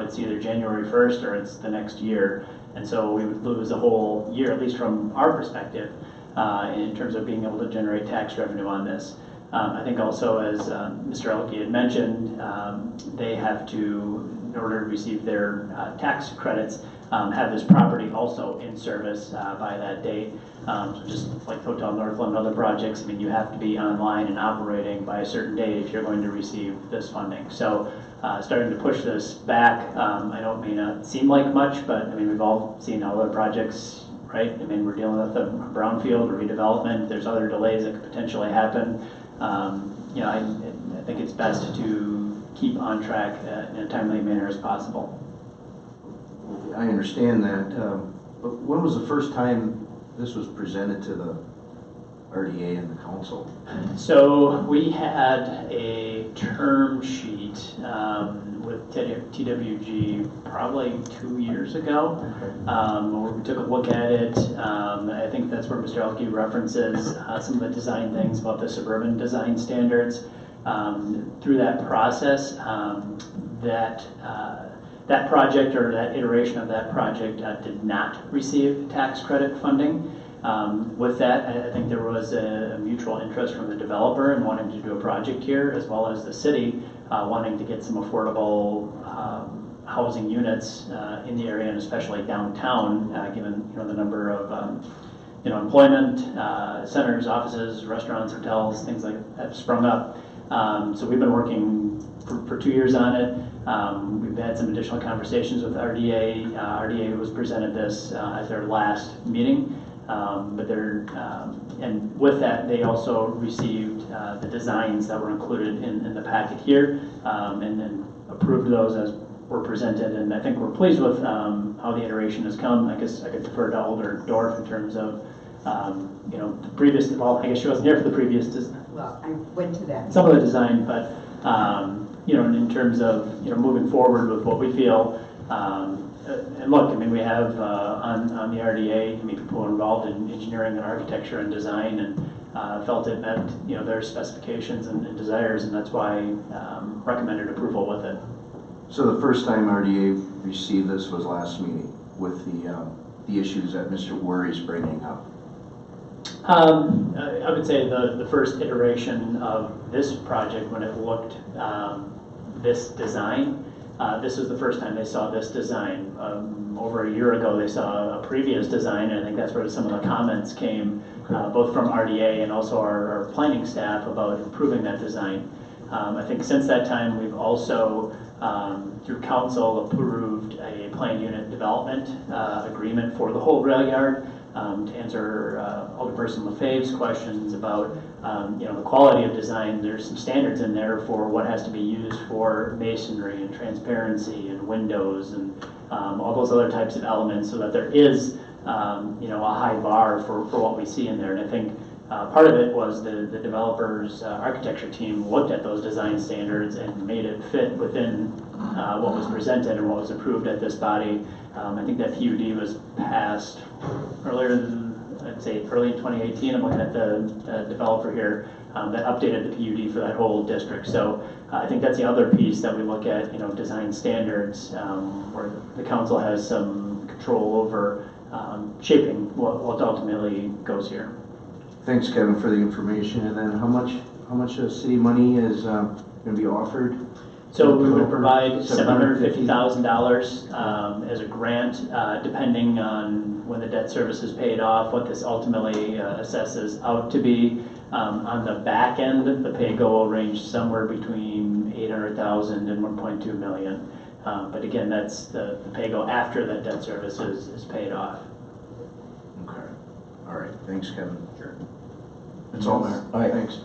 it's either January 1st or it's the next year. And so we would lose a whole year, at least from our perspective, in terms of being able to generate tax revenue on this. I think also, as Mr. Elke had mentioned, they have to, in order to receive their tax credits, have this property also in service by that date. So just like Hotel Northland and other projects, I mean, you have to be online and operating by a certain date if you're going to receive this funding. So starting to push this back, I know it may not seem like much, but I mean, we've all seen other projects, right? I mean, we're dealing with a brownfield or redevelopment. There's other delays that could potentially happen. I think it's best to keep on track in a timely manner as possible. I understand that, but when was the first time this was presented to the RDA and the council? So we had a term sheet with TWG probably 2 years ago, where we took a look at it. I think that's where Mr. Elke references some of the design things about the suburban design standards. Through that process, that project or that iteration of that project did not receive tax credit funding. With that, I think there was a mutual interest from the developer in wanting to do a project here, as well as the city wanting to get some affordable housing units in the area, and especially downtown, given the number of employment centers, offices, restaurants, hotels, things like that have sprung up. So we've been working for 2 years on it. We've had some additional conversations with RDA. RDA was presented this at their last meeting, and with that, they also received the designs that were included in the packet here, and then approved those as were presented. And I think we're pleased with how the iteration has come. I guess I could defer to Alder Dorf in terms of the previous. Well, I guess she wasn't here for the previous. Well, I went to that. Some of the design, but in terms of moving forward with what we feel. And look, I mean, we have on the RDA, I mean, people involved in engineering and architecture and design, and felt it met, their specifications and desires, and that's why recommended approval with it. So the first time RDA received this was last meeting with the issues that Mr. Worry's bringing up. I would say the first iteration of this project, when it looked this design, this was the first time they saw this design. Over a year ago, they saw a previous design, and I think that's where some of the comments came, both from RDA and also our planning staff about improving that design. I think since that time, we've also, through council, approved a planned unit development agreement for the whole rail yard. To answer Alderperson LaFave's questions about the quality of design, there's some standards in there for what has to be used for masonry and transparency and windows and all those other types of elements, so that there is a high bar for what we see in there. And I think part of it was the developer's architecture team looked at those design standards and made it fit within what was presented and what was approved at this body. I think that PUD was passed earlier, I'd say early in 2018. I'm looking at the developer here that updated the PUD for that whole district. So I think that's the other piece that we look at, design standards, where the council has some control over shaping what ultimately goes here. Thanks, Kevin, for the information. And then how much city money is going to be offered? So we would provide $750,000 as a grant, depending on when the debt service is paid off, what this ultimately assesses out to be. On the back end, the pay-go will range somewhere between $800,000 and $1.2 million. But again, that's the pay-go after that debt service is paid off. Okay. All right. Thanks, Kevin. Sure. That's all there. All right. Thanks.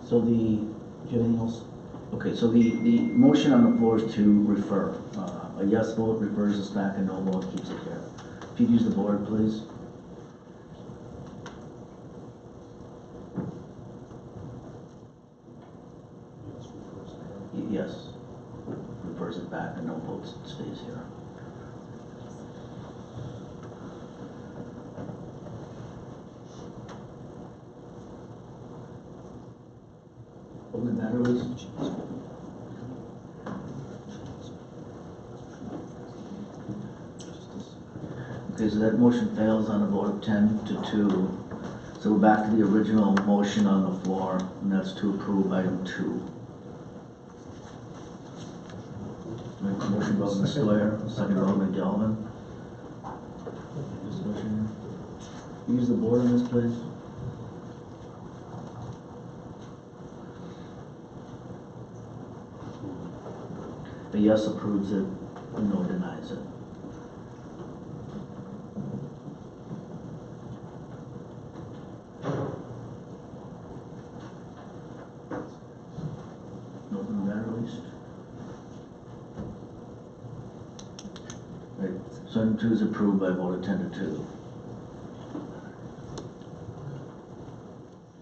So do you have anything else? Okay, so the motion on the floor is to refer. A yes vote refers us back, a no vote keeps it here. If you'd use the board, please. Yes. Refers it back, a no vote stays here. Open the batteries. Okay, so that motion fails on a vote of 10 to 2. So we're back to the original motion on the floor, and that's to approve item 2. Motion by Alderman Stoyer, second by Alderman Galvin. Discussion. Use the board on this, please. A yes approves it, a no denies it. Open that released. Right. So item 2 is approved by a vote of 10 to 2.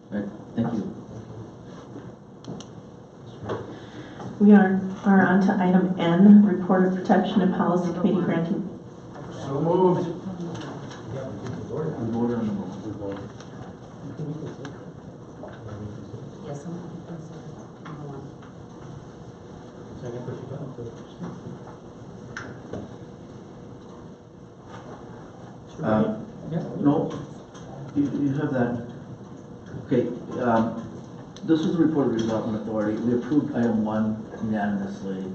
Right. Thank you. We are on to item N, Report of Protection and Policy Committee granting. So moved. We voted on the motion. Yes, I'm No, you have that. Okay, this was the report of the Development Authority. We approved item 1 unanimously,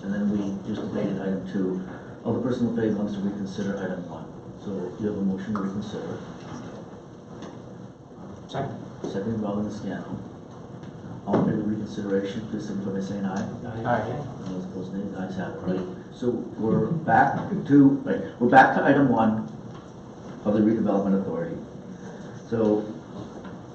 and then we just debated item 2. Alderperson LaFave wants to reconsider item 1. So you have a motion to reconsider. Second. Second by Alderman Scannell. All in favor of reconsideration, please signify by saying aye. Aye. Those opposed, nay. The ayes have it. Right. So we're back to item 1 of the Redevelopment Authority. So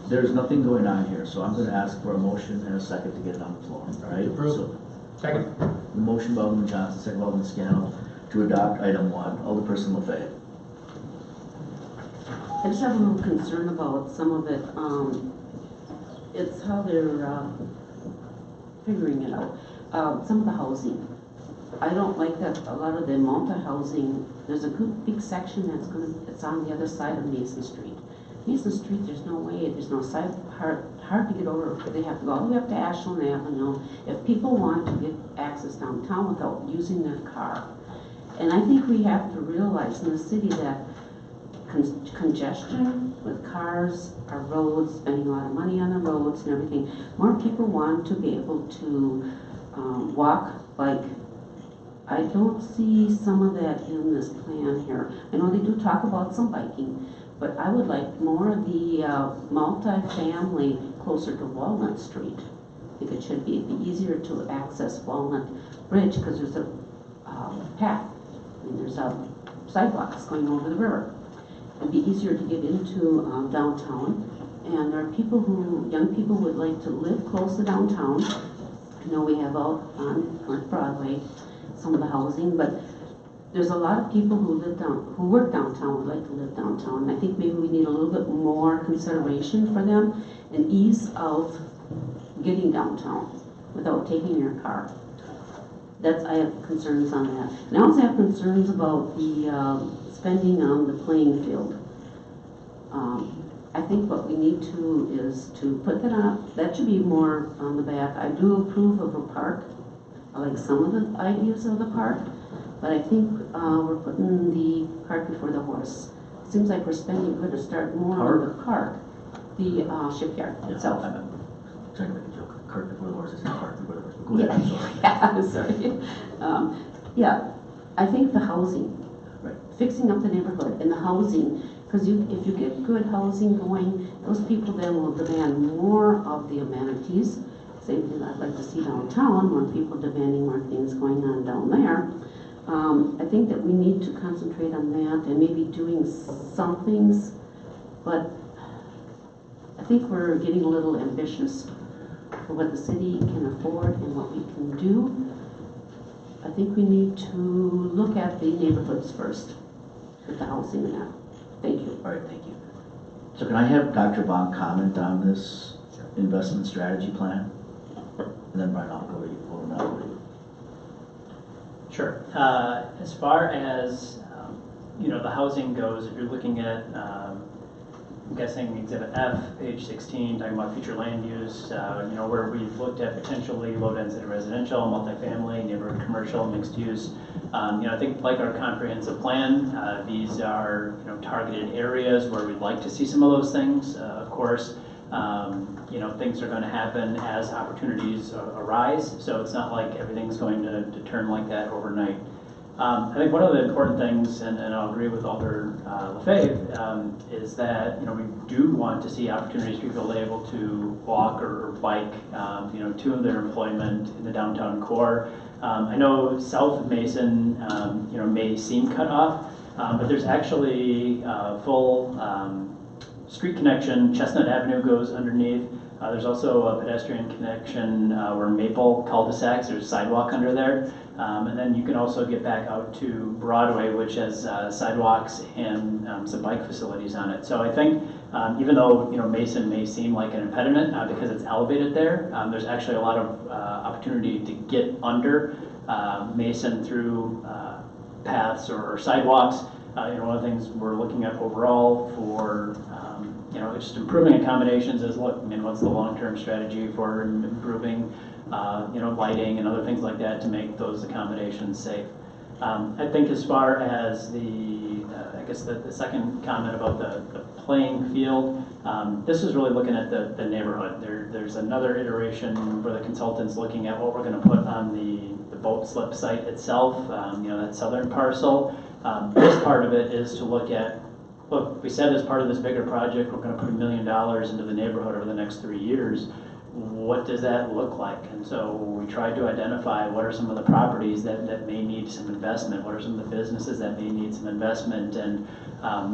there's nothing going on here, so I'm going to ask for a motion and a second to get it on the floor. Right? So, Second. the motion by Alderman Johnson, second by Alderman Scannell to adopt item 1. Alderperson LaFave. I just have a little concern about some of it. It's how they're figuring it out. Some of the housing. I don't like that a lot of the multi-housing, there's a good big section it's on the other side of Mason Street. Mason Street, there's no way, there's no side, hard to get over, they have to go all the way up to Ashland Avenue if people want to get access downtown without using their car. And I think we have to realize in the city that congestion with cars, our roads, spending a lot of money on the roads and everything, more people want to be able to walk, bike. I don't see some of that in this plan here. I know they do talk about some biking, but I would like more of the multi-family closer to Walnut Street. I think it should be, it'd be easier to access Walnut Bridge because there's a path. I mean, there's sidewalks going over the river. It'd be easier to get into downtown. And there are people who, young people would like to live close to downtown. I know we have out on North Broadway some of the housing, but there's a lot of people who work downtown would like to live downtown. And I think maybe we need a little bit more consideration for them and ease of getting downtown without taking your car. I have concerns on that. And I also have concerns about the spending on the playing field. I think what we need to is to put that on, that should be more on the back. I do approve of a park. I like some of the ideas of the park, but I think we're putting the cart before the horse. It seems like we're spending, could have started more on the park, the shipyard itself. I'm trying to make a joke. Cart before the horse is not cart before the horse. Go ahead, I'm sorry. Yeah, I'm sorry. Yeah, I think the housing, Right. fixing up the neighborhood and the housing, because if you get good housing going, those people then will demand more of the amenities. Same thing I'd like to see downtown, more people demanding more things going on down there. I think that we need to concentrate on that and maybe doing some things, but I think we're getting a little ambitious for what the city can afford and what we can do. I think we need to look at the neighborhoods first with the housing and that. Thank you. All right, thank you. So can I have Dr. Bond comment on this investment strategy plan? And then Brian, I'll go to you. Sure. As far as the housing goes, if you're looking at, I'm guessing Exhibit F, page 16, talking about future land use, where we've looked at potentially low-density residential, multifamily, neighborhood commercial, mixed use. I think like our comprehensive plan, these are targeted areas where we'd like to see some of those things. Of course, things are going to happen as opportunities arise, so it's not like everything's going to turn like that overnight. I think one of the important things, and I'll agree with Alder Lefebvre, is that we do want to see opportunities for people able to walk or bike, to their employment in the downtown core. I know south of Mason, may seem cut off, but there's actually full street connection. Chestnut Avenue goes underneath. There's also a pedestrian connection where Maple cul-de-sacs, there's sidewalk under there. And then you can also get back out to Broadway, which has sidewalks and some bike facilities on it. So I think even though Mason may seem like an impediment because it's elevated there, there's actually a lot of opportunity to get under Mason through paths or sidewalks. One of the things we're looking at overall for just improving accommodations is what's the long-term strategy for improving lighting and other things like that to make those accommodations safe. I think as far as the second comment about the playing field, this is really looking at the neighborhood. There's another iteration where the consultant's looking at what we're going to put on the boat slip site itself, that southern parcel. This part of it is to look at, we said as part of this bigger project, we're going to put $1 million into the neighborhood over the next 3 years. What does that look like? And so we tried to identify what are some of the properties that may need some investment, what are some of the businesses that may need some investment, and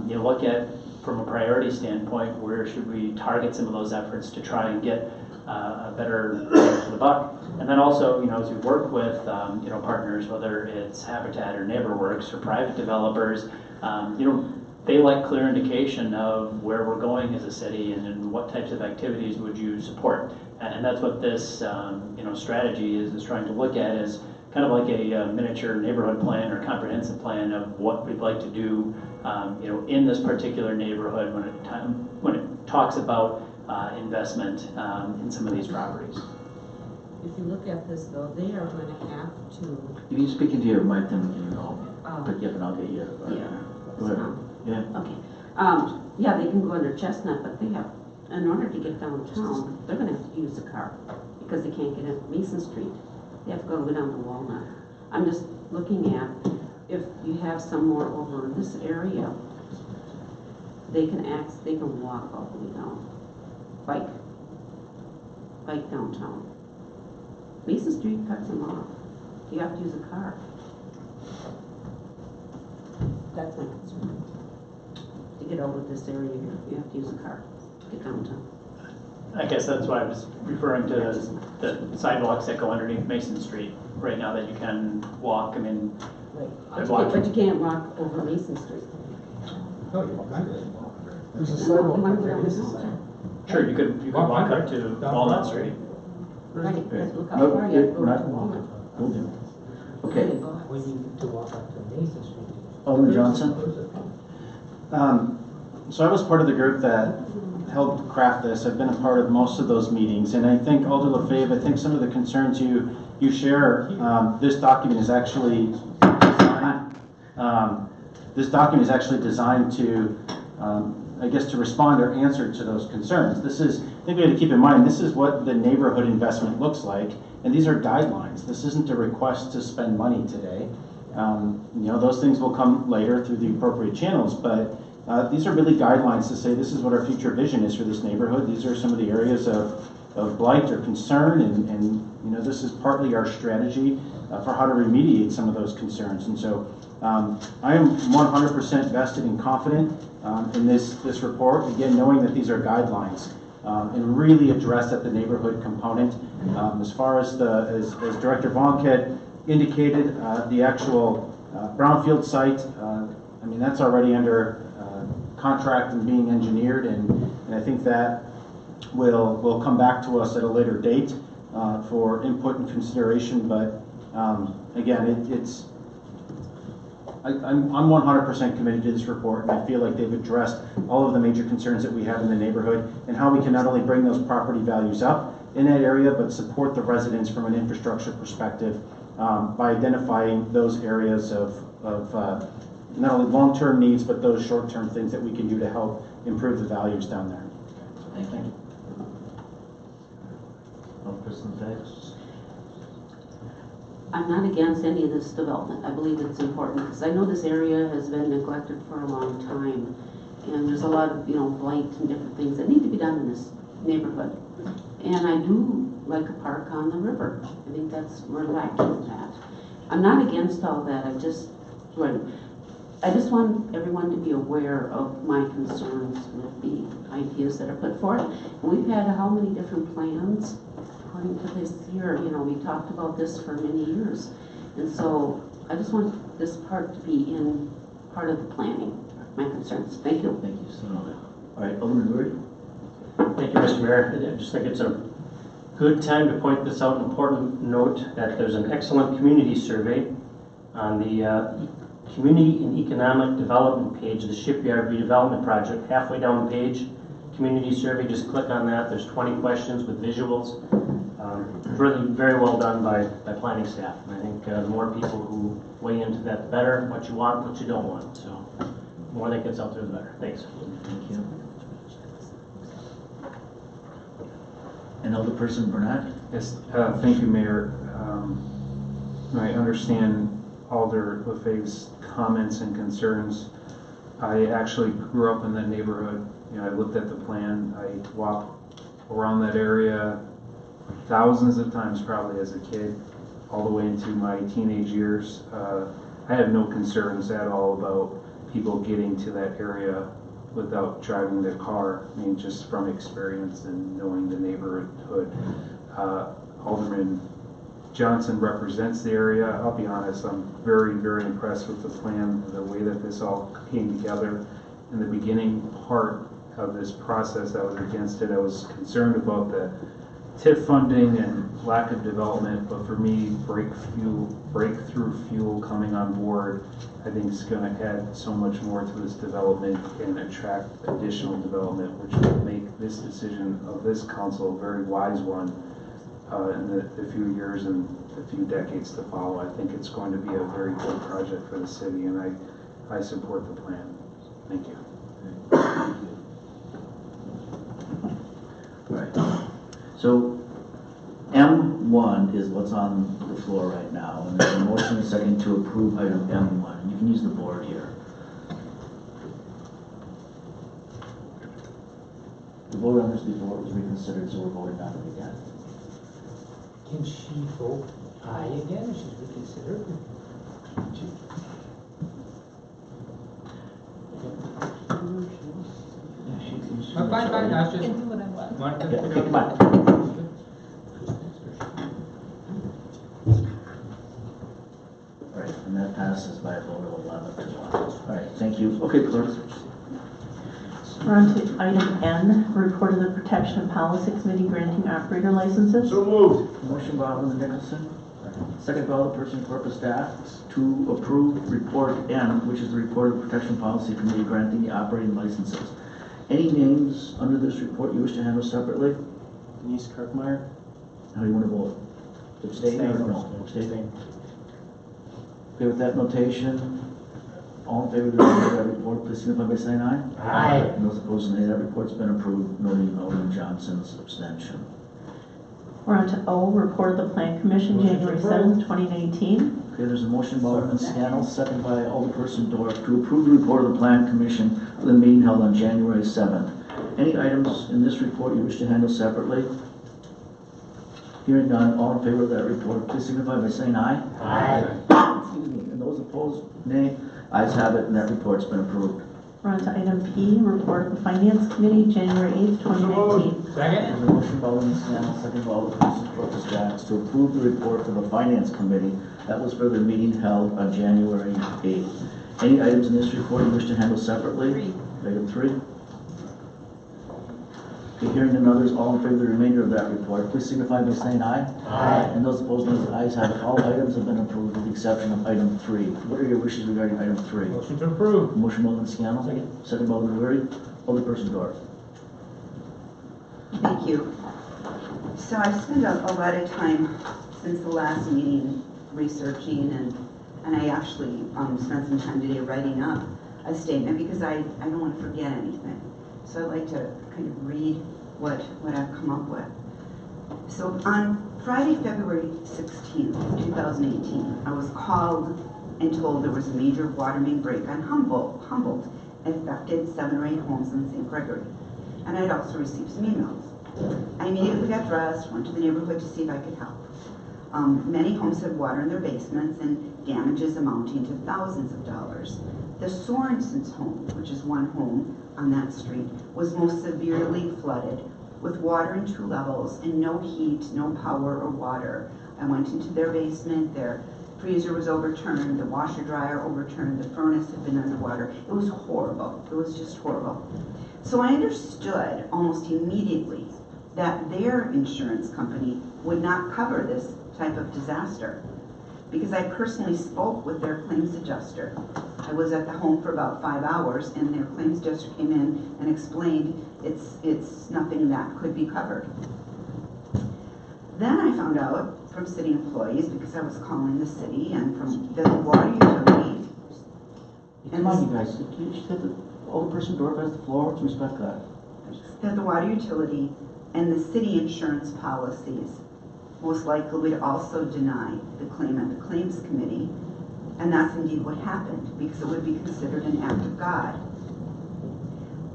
look at, from a priority standpoint, where should we target some of those efforts to try and get a better bang for the buck. And then also, as we work with partners, whether it's Habitat or NeighborWorks or private developers, they like clear indication of where we're going as a city and what types of activities would you support. And that's what this strategy is trying to look at, is kind of like a miniature neighborhood plan or comprehensive plan of what we'd like to do in this particular neighborhood when it talks about investment in some of these properties. If you look at this though, they are going to have to. If you speak into your mic, then we can hear all. Oh. Pick you up and I'll get you. Yeah. Whatever. Yeah. Okay. Yeah, they can go under Chestnut, but they have, in order to get downtown, they're gonna have to use a car because they can't get in Mason Street. They have to go down to Walnut. I'm just looking at, if you have some more over in this area, they can walk all the way down. Bike downtown. Mason Street cuts them off. You have to use a car. That's my concern. To get over this area here, you have to use a car to get downtown. I guess that's why I was referring to the sidewalks that go underneath Mason Street right now that you can walk. I mean, But you can't walk over Mason Street. No, you walk under it. There's a No, sidewalk you want right to go there. down. sure, you could walk up to Walnut Street. Right, because look how No, far you have to go we're not- to Walnut. We'll do. Okay. When you need to walk up to Mason Street. Alderman Johnson? So I was part of the group that helped craft this. I've been a part of most of those meetings, and I think Alder LaFave, I think some of the concerns you share, this document is actually designed. This document is actually designed to, I guess, to respond or answer to those concerns. This is, I think we have to keep in mind, this is what the neighborhood investment looks like, and these are guidelines. This isn't a request to spend money today. Those things will come later through the appropriate channels, but these are really guidelines to say this is what our future vision is for this neighborhood. These are some of the areas of blight or concern, and this is partly our strategy for how to remediate some of those concerns. And so I am 100% vested and confident in this report, again, knowing that these are guidelines and really addressed at the neighborhood component. As far as as Director Vonk had indicated, the actual brownfield site, I mean, that's already under contract and being engineered, and I think that will come back to us at a later date for input and consideration. But again, I'm 100% committed to this report, and I feel like they've addressed all of the major concerns that we have in the neighborhood and how we can not only bring those property values up in that area, but support the residents from an infrastructure perspective by identifying those areas of not only long-term needs, but those short-term things that we can do to help improve the values down there. Thank you. Alderperson Fax? I'm not against any of this development. I believe it's important because I know this area has been neglected for a long time, and there's a lot of blight and different things that need to be done in this neighborhood. And I do like a park on the river. I think we're lacking that. I'm not against all that. I just want everyone to be aware of my concerns with the ideas that are put forth. And we've had how many different plans according to this here? We talked about this for many years. And so I just want this part to be in part of the planning, my concerns. Thank you. Thank you, Senator. All right, Alderman Lurie? Thank you, Mr. Mayor. I just think it's a good time to point this out. An important note that there's an excellent community survey on the Community and Economic Development page of the Shipyard Redevelopment Project. Halfway down the page, community survey, just click on that. There's 20 questions with visuals. Really very well done by planning staff. And I think the more people who weigh into that, the better. What you want, what you don't want. So the more that gets out there, the better. Thanks. Thank you. And Alderperson Burnett? Yes, thank you, Mayor. I understand Alder LaFave's comments and concerns. I actually grew up in that neighborhood. I looked at the plan. I walked around that area thousands of times probably as a kid, all the way into my teenage years. I have no concerns at all about people getting to that area without driving their car. I mean, just from experience and knowing the neighborhood. Alderman Johnson represents the area. I'll be honest, I'm very, very impressed with the plan, the way that this all came together. In the beginning part of this process, I was against it. I was concerned about the TIF funding and lack of development, but for me, breakthrough fuel coming on board, I think is going to add so much more to this development and attract additional development, which will make this decision of this council a very wise one in the few years and the few decades to follow. I think it's going to be a very good project for the city, and I support the plan. Thank you. Right. So M1 is what's on the floor right now, and there's a motion and a second to approve item M1. You can use the board here. We voted on this before it was reconsidered, so we're voting on it again. Can she vote aye again if she's reconsidered? Fine, I was just. Can do what I want. Wanted to Yeah, figure okay, out- come on. All right, and that passes by a vote of 11 to 1. All right, thank you. Okay, clerk. We're on to item N, report of the Protection and Policy Committee granting operator licenses. So moved. Motion by Alderman Nicholson, second by Alderperson Corpus Dax to approve report N, which is the report of the Protection Policy Committee granting the operating licenses. Any names under this report you wish to handle separately? Denise Kirkmeyer? How do you want to vote? Abstain or no? Abstain. Okay, with that notation, all in favor of that report, please signify by saying aye. Aye. And those opposed, nay. That report's been approved, noting Alderman Johnson's abstention. We're on to O, report of the Plan Commission, January 7th, 2019. Okay, there's a motion by Alderman Scannell, second by Alderperson Dorff, to approve the report of the Plan Commission for the meeting held on January 7th. Any items in this report you wish to handle separately? Hearing none, all in favor of that report, please signify by saying aye. Aye. Excuse me. And those opposed, nay. Ayes have it, and that report's been approved. We're on to item P, report of the Finance Committee, January 8th, 2019. Second? There's a motion by Alderman Scannell, second by Alderperson Corpus Dax, to approve the report for the Finance Committee. That was for the meeting held on January 8th. Any items in this report you wish to handle separately? 3. Item 3. Okay, hearing none others, all in favor of the remainder of that report, please signify by saying aye. Aye. And those opposed, no. Ayes have it. All items have been approved with the exception of item 3. What are your wishes regarding item 3? Motion to approve. Motion by Alderman Scannell. Second by Alderman Weary. Alderperson Dorff. Thank you. So I've spent a lot of time since the last meeting researching, and I actually spent some time today writing up a statement because I don't want to forget anything. So I'd like to kind of read what I've come up with. So on Friday, February 16th, 2018, I was called and told there was a major water main break on Humboldt, affected 7 or 8 homes in St. Gregory. And I'd also received some emails. I immediately got dressed, went to the neighborhood to see if I could help. Many homes have water in their basements and damages amounting to thousands of dollars. The Sorensen's home, which is one home on that street, was most severely flooded with water in 2 levels and no heat, no power or water. I went into their basement, their freezer was overturned, the washer dryer overturned, the furnace had been underwater. It was horrible. It was just horrible. So I understood almost immediately that their insurance company would not cover this type of disaster because I personally spoke with their claims adjuster. I was at the home for about 5 hours and their claims adjuster came in and explained it's nothing that could be covered. Then I found out from city employees, because I was calling the city, and from the water utility. Come on, you guys. Alderperson Dorff has the floor. Let's respect that. That the water utility and the city insurance policies most likely would also deny the claim at the claims committee, and that's indeed what happened, because it would be considered an act of God.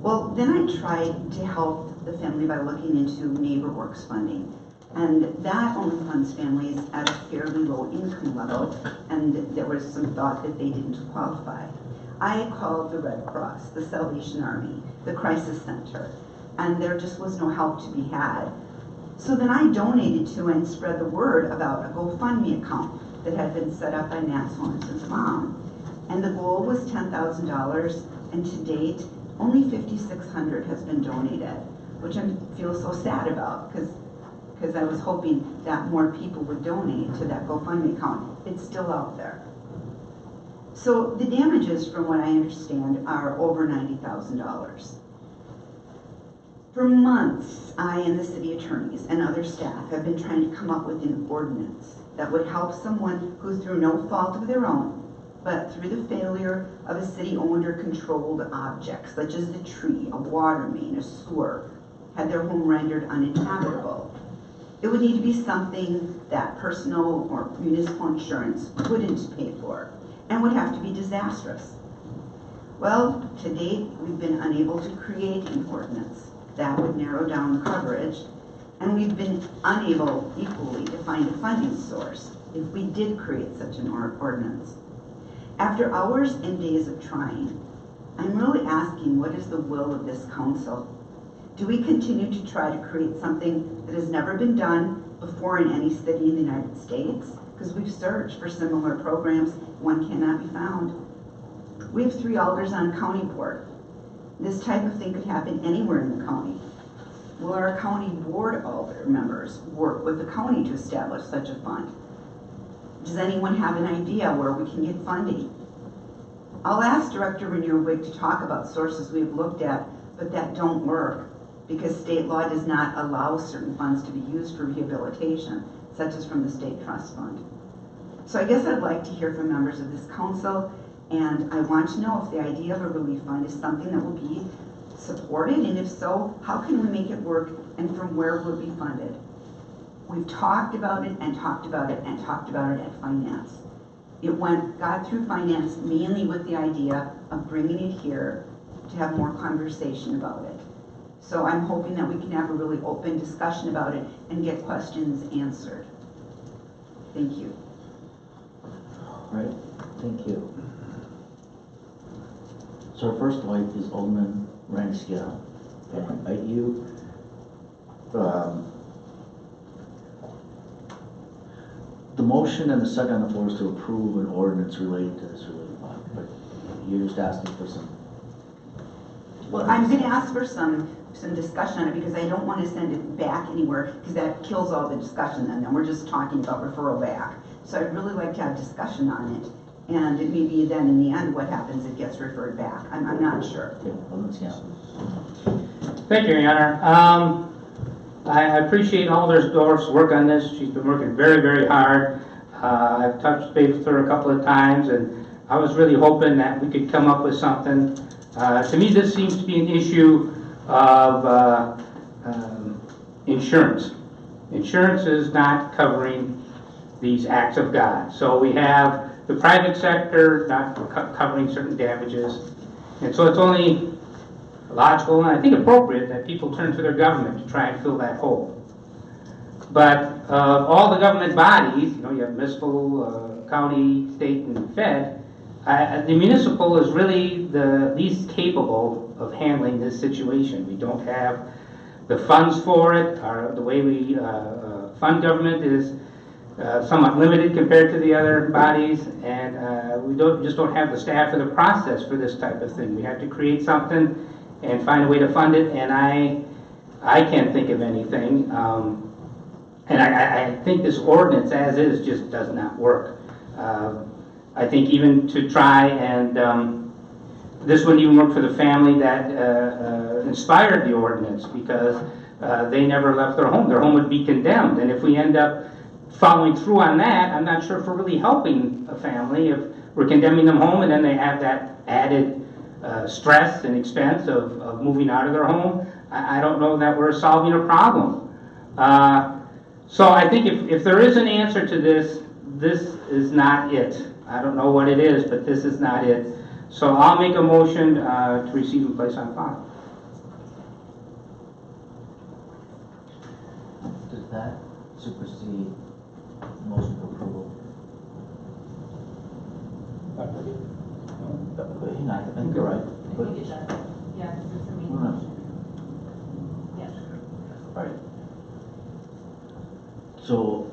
Well, then I tried to help the family by looking into NeighborWorks funding, and that only funds families at a fairly low income level, and there was some thought that they didn't qualify. I called the Red Cross, the Salvation Army, the Crisis Center, and there just was no help to be had. So then I donated to and spread the word about a GoFundMe account that had been set up by Nat Sorensen's mom. And the goal was $10,000, and to date, only $5,600 has been donated, which I feel so sad about because because I was hoping that more people would donate to that GoFundMe account. It's still out there. So the damages, from what I understand, are over $90,000. For months, I and the city attorneys and other staff have been trying to come up with an ordinance that would help someone who, through no fault of their own, but through the failure of a city-owned or controlled object, such as a tree, a water main, a sewer, had their home rendered uninhabitable. It would need to be something that personal or municipal insurance wouldn't pay for, and would have to be disastrous. Well, to date, we've been unable to create an ordinance that would narrow down the coverage, and we've been unable equally to find a funding source if we did create such an ordinance. After hours and days of trying, I'm really asking, what is the will of this council? Do we continue to try to create something that has never been done before in any city in the United States? Because we've searched for similar programs, one cannot be found. We have 3 alders on county board. This type of thing could happen anywhere in the county. Will our county board alder members work with the county to establish such a fund? Does anyone have an idea where we can get funding? I'll ask Director Rainier-Wig to talk about sources we've looked at, but that don't work because state law does not allow certain funds to be used for rehabilitation, such as from the state trust fund. So I guess I'd like to hear from members of this council, and I want to know if the idea of a relief fund is something that will be supported, and if so, how can we make it work, and from where will it be funded? We've talked about it and talked about it and talked about it at finance. It got through finance mainly with the idea of bringing it here to have more conversation about it. So I'm hoping that we can have a really open discussion about it and get questions answered. Thank you. All right, thank you. So our first wife is Alderman Randscale. And I invite you. The motion and the second on the floor is to approve an ordinance related to this relief fund, but you're just asking for some. Well, I'm going to ask for some discussion on it because I don't want to send it back anywhere because that kills all the discussion then we're just talking about referral back. So I'd really like to have discussion on it. And it maybe then in the end what happens, it gets referred back. I'm not sure. Okay, well, let's Thank you, Your Honor. I appreciate Alder's work on this. She's been working very, very hard. I've touched base with her a couple of times, and I was really hoping that we could come up with something. To me, this seems to be an issue of insurance. Insurance is not covering these acts of God. So we have the private sector not covering certain damages. And so it's only logical and I think appropriate that people turn to their government to try and fill that hole. But all the government bodies, you have municipal, county, state, and fed, the municipal is really the least capable of handling this situation. We don't have the funds for it. The way we fund government is somewhat limited compared to the other bodies, and we just don't have the staff or the process for this type of thing. We have to create something and find a way to fund it, and I can't think of anything. And I think this ordinance as is just does not work. I think even to try and this wouldn't even work for the family that inspired the ordinance because they never left their home. Their home would be condemned, and if we end up following through on that, I'm not sure if we're really helping a family if we're condemning them home and then they have that added stress and expense of moving out of their home. I don't know that we're solving a problem. So I think if there is an answer to this, this is not it. I don't know what it is, but this is not it. So I'll make a motion to receive and place on file. Does that supersede motion for approval? I think you're right. But I think it does. Yeah, because it's a main Well, motion. Yes. all right. So,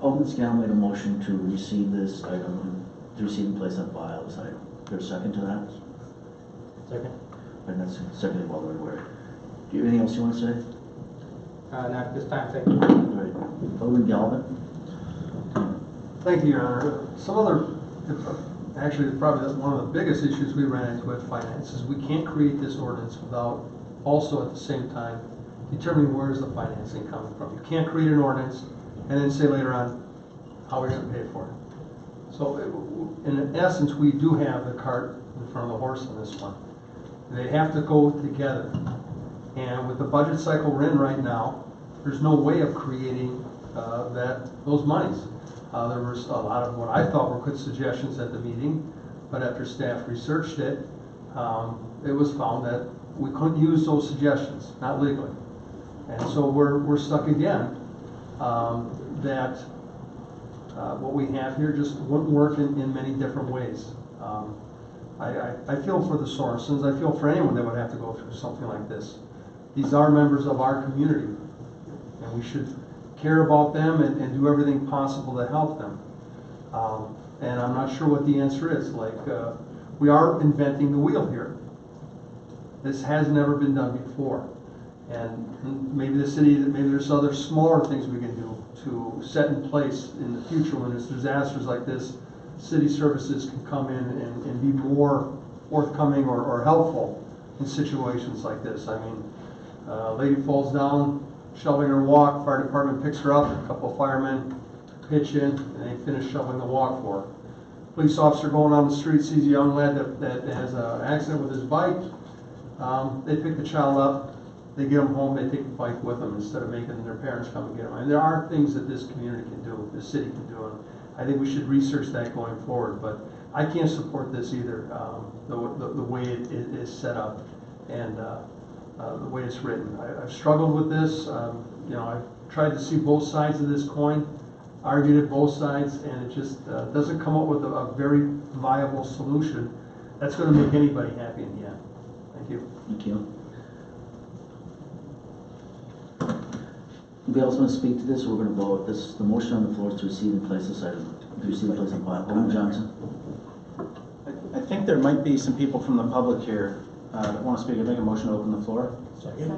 Alderman Scanlon made a motion to receive this item, to receive and place on file this item. Is there a second to that? Second. And that's seconded by Alderman Ware. Do you have anything else you want to say? Not at this time, thank you. All right. Alderman Galvin. Thank you, Your Honor. Some other, actually, probably one of the biggest issues we ran into with finance is we can't create this ordinance without also at the same time determining where is the financing coming from. You can't create an ordinance and then say later on how we're going to pay for it. So in essence, we do have the cart in front of the horse on this one. They have to go together. And with the budget cycle we're in right now, there's no way of creating those monies. There was a lot of what I thought were good suggestions at the meeting, but after staff researched it, it was found that we couldn't use those suggestions, not legally. And so we're stuck again, that what we have here just wouldn't work in many different ways. I feel for the Sorensons. I feel for anyone that would have to go through something like this. These are members of our community, and we should care about them and do everything possible to help them. And I'm not sure what the answer is. Like, we are inventing the wheel here. This has never been done before. And maybe the city, maybe there's other smaller things we can do to set in place in the future when there's disasters like this. City services can come in and be more forthcoming or helpful in situations like this. I mean, a lady falls down, shoveling her walk, fire department picks her up, a couple of firemen pitch in, and they finish shoveling the walk for her. Police officer going on the street sees a young lad that has an accident with his bike. They pick the child up, they get him home, they take the bike with them instead of making their parents come and get them. And there are things that this community can do, this city can do, and I think we should research that going forward. But I can't support this either, the way it is set up and the way it's written. I've struggled with this. You know, I've tried to see both sides of this coin, argued at both sides, and it just doesn't come up with a very viable solution that's going to make anybody happy in the end. Thank you. Thank you. Anybody else want to speak to this? We're going to vote. This, the motion on the floor is to receive and place this item. To receive and place on file. Alderman Johnson. I think there might be some people from the public here that want to speak. I make a motion to open the floor. Second.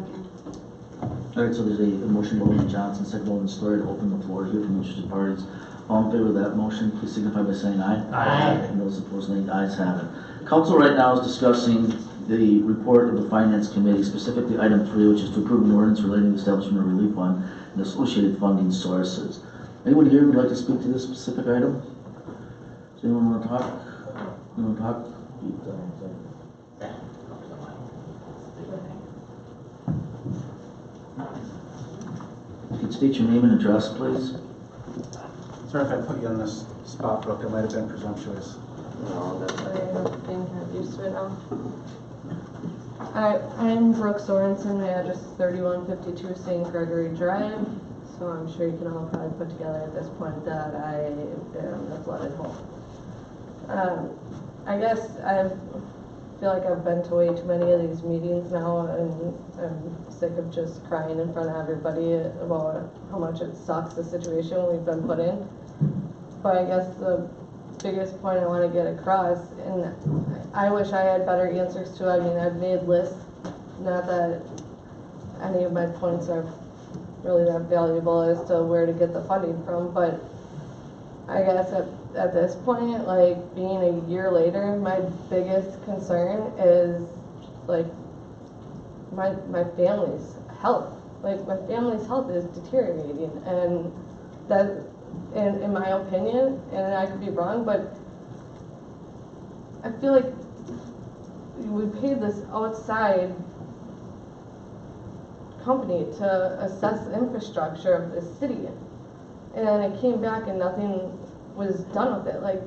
All right, so there's a motion by Alderman Johnson, second by Alderman Story to open the floor here from interested parties. All in favor of that motion, please signify by saying aye. Aye. And those opposed, nay. Ayes have it. Council right now is discussing the report of the Finance Committee, specifically item 3, which is to approve an ordinance relating to the establishment of relief fund and associated funding sources. Anyone here would like to speak to this specific item? Does anyone want to talk? Anyone want to talk? You can state your name and address, please. Sorry if I put you on this spot, Brooke. It might have been presumptuous. No, that's why I'm being kind of used to it now. I'm Brooke Sorensen. My address is 3152 St. Gregory Drive. So I'm sure you can all probably put together at this point that I am a flooded home. I guess I feel like I've been to way too many of these meetings now, and I'm sick of just crying in front of everybody about how much it sucks, the situation we've been put in. But I guess the biggest point I want to get across, and I wish I had better answers to. I mean, I've made lists, not that any of my points are really that valuable as to where to get the funding from, but I guess at this point, like being a year later, my biggest concern is like my family's health. Like my family's health is deteriorating, and that, in my opinion, and I could be wrong, but I feel like we paid this outside company to assess the infrastructure of the city, and then it came back and nothing was done with it. Like,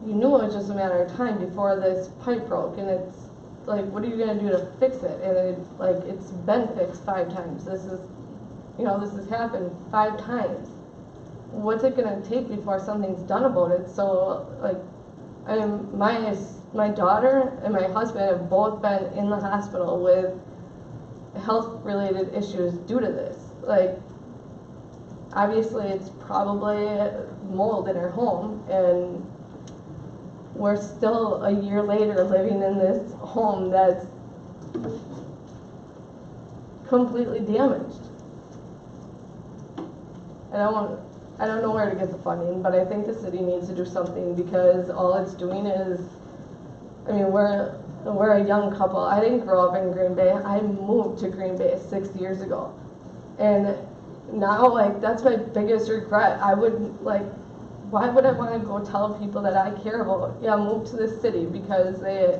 you knew it was just a matter of time before this pipe broke, and it's like, what are you gonna do to fix it? And it's been fixed 5 times. This has happened 5 times. What's it gonna take before something's done about it? So like, my daughter and my husband have both been in the hospital with health-related issues due to this. Like, obviously it's probably mold in our home, and we're still a year later living in this home that's completely damaged. and I don't know where to get the funding, but I think the city needs to do something because all it's doing is, I mean, we're a young couple. I didn't grow up in Green Bay. I moved to Green Bay 6 years ago. And now, like, that's my biggest regret. I would, like, why would I want to go tell people that I care about, yeah, move to this city because they,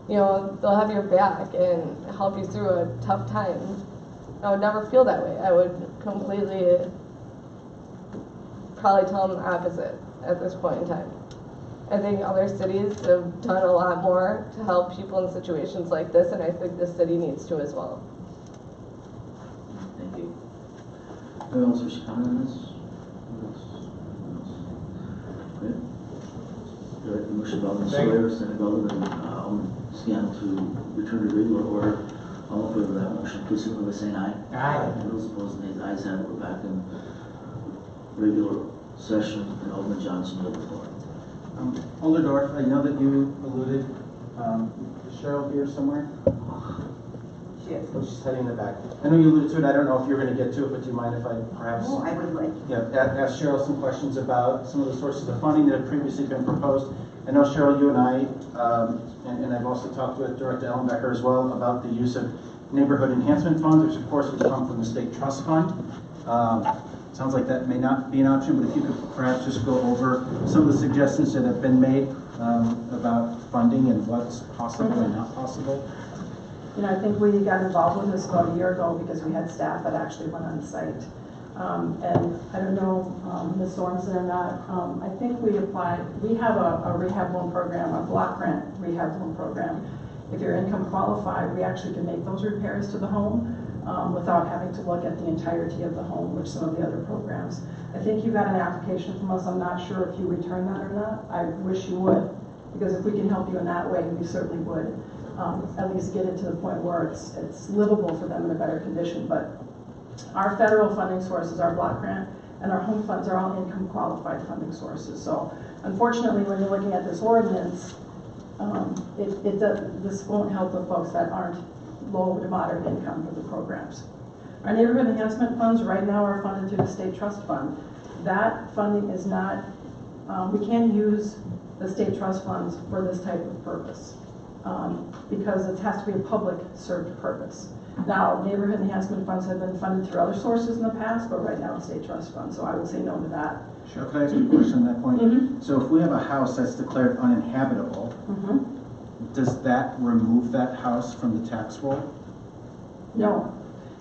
you know, they'll have your back and help you through a tough time. I would never feel that way. I would completely probably tell them the opposite at this point in time. I think other cities have done a lot more to help people in situations like this, and I think this city needs to as well. Thank you. Anyone else wish to comment on this? Okay. All right, the motion by Alderman Sawyer, second by Alderman Scannell to return to regular order. All in favor of that motion, please signify by saying aye. Aye. And those opposed, nays. The ayes have it. We're back in regular session, and Alderman Johnson, you have the floor. Alderdorf, I know that you alluded, is Cheryl here somewhere? She is. Oh, she's heading in the back. I know you alluded to it, I don't know if you're going to get to it, but do you mind if I perhaps Oh, I would like. ask Cheryl some questions about some of the sources of funding that have previously been proposed? I know, Cheryl, you and I, and I've also talked with Director Ellenbecker as well about the use of neighborhood enhancement funds, which of course would come from the state trust fund. Sounds like that may not be an option, but if you could perhaps just go over some of the suggestions that have been made about funding and what's possible and not possible. You know, I think we got involved with this about a year ago because we had staff that actually went on site. And I don't know, Ms. Sorensen or not, I think we applied, we have a rehab loan program, a block grant rehab loan program. If you're income qualified, we actually can make those repairs to the home without having to look at the entirety of the home, which some of the other programs. I think you got an application from us. I'm not sure if you return that or not. I wish you would, because if we can help you in that way, we certainly would. At least get it to the point where it's livable for them in a better condition. But our federal funding sources, our block grant, and our home funds are all income qualified funding sources. So unfortunately, when you're looking at this ordinance, this won't help the folks that aren't low to moderate income for the programs. Our neighborhood enhancement funds right now are funded through the state trust fund. That funding is not, we can use the state trust funds for this type of purpose because it has to be a public served purpose. Now, neighborhood enhancement funds have been funded through other sources in the past, but right now it's state trust funds, so I would say no to that. Sure, can I ask you a question on that point? Mm-hmm. So if we have a house that's declared uninhabitable, does that remove that house from the tax roll? No.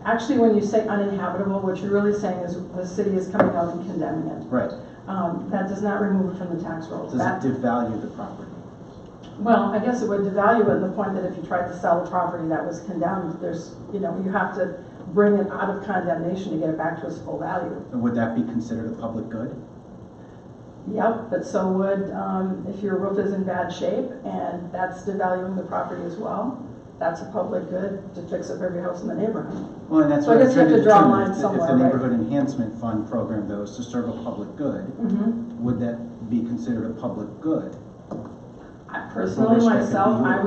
Actually, when you say uninhabitable, what you're really saying is the city is coming out and condemning it. Right. That does not remove it from the tax rolls. Does it devalue the property? Well, I guess it would devalue it in the point that if you tried to sell a property that was condemned, there's, you know, you have to bring it out of condemnation to get it back to its full value. And would that be considered a public good? Yep, but so would if your roof is in bad shape, and that's devaluing the property as well. That's a public good to fix up every house in the neighborhood. Well, and that's so what I guess you have to draw a line somewhere, if the neighborhood enhancement fund program, though, is to serve a public good, would that be considered a public good? Personally, myself, I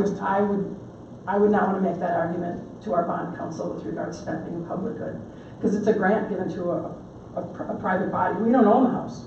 would not want to make that argument to our bond council with regards to that being a public good, because it's a grant given to a private body. We don't own the house.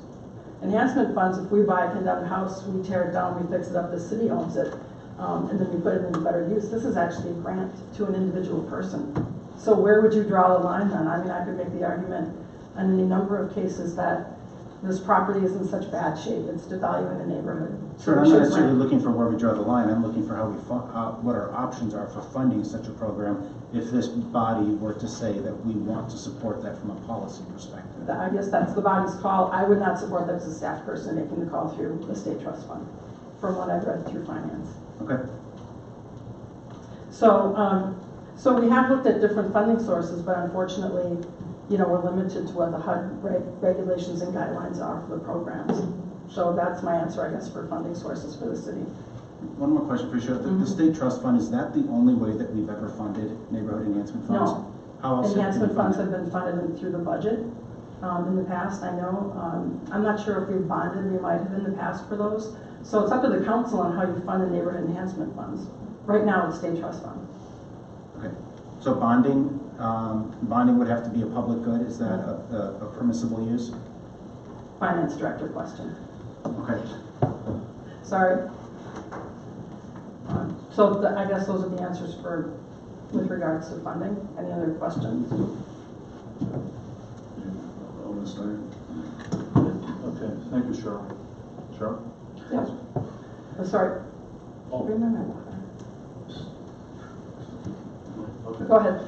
Enhancement funds, if we buy a condemned house, we tear it down, we fix it up, the city owns it, and then we put it into better use. This is actually a grant to an individual person. So where would you draw the line then? I mean, I could make the argument in any number of cases that this property is in such bad shape, it's devaluing the neighborhood. Sure, I'm not necessarily looking for where we draw the line. I'm looking for how we what our options are for funding such a program if this body were to say that we want to support that from a policy perspective. I guess that's the body's call. I would not support that as a staff person making the call through the state trust fund, from what I've read through finance. Okay. So we have looked at different funding sources, but unfortunately, you know, we're limited to what the HUD regulations and guidelines are for the programs. So that's my answer, I guess, for funding sources for the city. One more question for you, Cheryl. The state trust fund, is that the only way that we've ever funded neighborhood enhancement funds? No. How else Enhancement funds have been funded through the budget in the past, I know. I'm not sure if we've bonded, we might have in the past for those. So it's up to the council on how you fund the neighborhood enhancement funds. Right now, it's state trust fund. Okay. So bonding Bonding would have to be a public good. Is that a permissible use? Finance director question. Okay. Sorry. So I guess those are the answers with regards to funding. Any other questions? Okay, thank you, Cheryl. Cheryl? Yes. Sorry. Oh. Remember. Okay. Go ahead.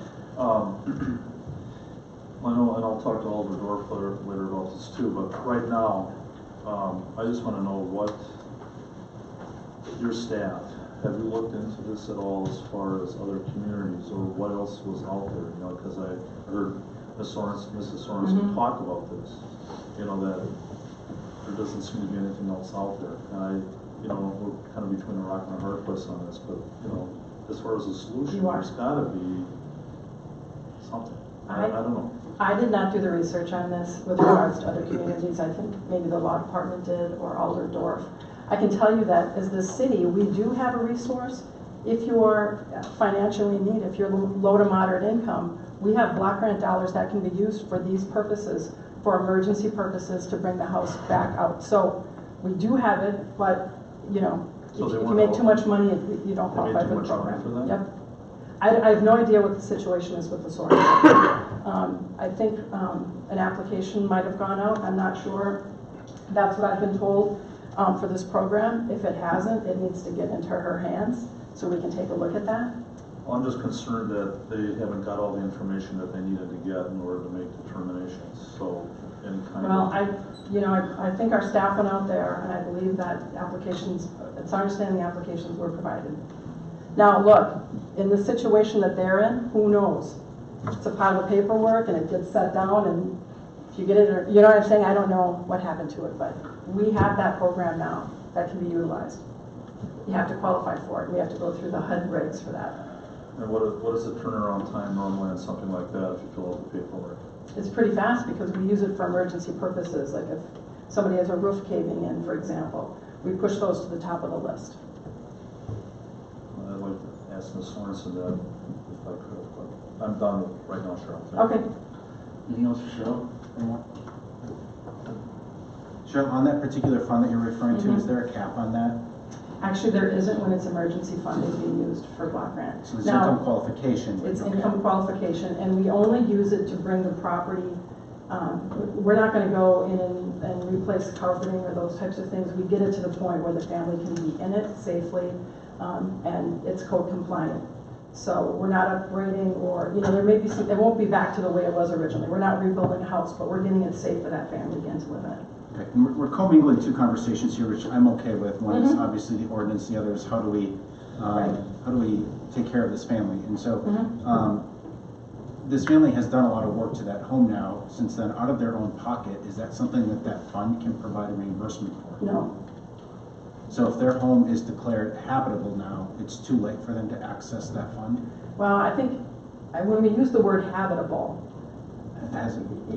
I know, and I'll talk to Alder Dorf later about this too, but right now, I just want to know what your staff, have you looked into this at all as far as other communities or what else was out there? You know, because I heard Mrs. Sorensen talk about this, you know, that there doesn't seem to be anything else out there. And we're kind of between a rock and a hard place on this, but, you know, as far as a solution, there's got to be something. I don't know. I did not do the research on this with regards to other communities. I think maybe the law department did or Alderdorf. I can tell you that as the city, we do have a resource. If you're financially in need, if you're low to moderate income, we have block grant dollars that can be used for these purposes, for emergency purposes, to bring the house back out. So we do have it, but if you make too much money, you don't qualify for the program. Yep. I have no idea what the situation is with the source. I think an application might have gone out. I'm not sure. That's what I've been told for this program. If it hasn't, it needs to get into her hands so we can take a look at that. Well, I'm just concerned that they haven't got all the information that they needed to get in order to make determinations. So, I think our staff went out there, and I believe that applications. It's our understanding the applications were provided. Now, look, in the situation that they're in, who knows? It's a pile of paperwork, and it gets set down, and if you get it, or, you know what I'm saying? I don't know what happened to it, but we have that program now that can be utilized. You have to qualify for it. We have to go through the HUD regs for that. And what is the turnaround time normally on something like that if you fill out the paperwork? It's pretty fast because we use it for emergency purposes. Like if somebody has a roof caving in, for example, we push those to the top of the list. I'd like to ask Ms. Sorensen that if I could, but I'm done right now, Cheryl. Okay. Anything else for Cheryl? Cheryl, on that particular fund that you're referring to, is there a cap on that? Actually, there isn't when it's emergency funding being used for block grant. So it's income qualification. It's income qualification, and we only use it to bring the property. We're not going to go in and replace carpeting or those types of things. We get it to the point where the family can be in it safely, and it's code compliant. So we're not upgrading, or there may be some, it won't be back to the way it was originally. We're not rebuilding a house, but we're getting it safe for that family again to live in it. Okay. And we're commingling two conversations here, which I'm okay with. One is obviously the ordinance, the other is how do we take care of this family? And so this family has done a lot of work to that home now since then out of their own pocket. Is that something that fund can provide a reimbursement for? No. So if their home is declared habitable now, it's too late for them to access that fund? Well, I think when we use the word habitable,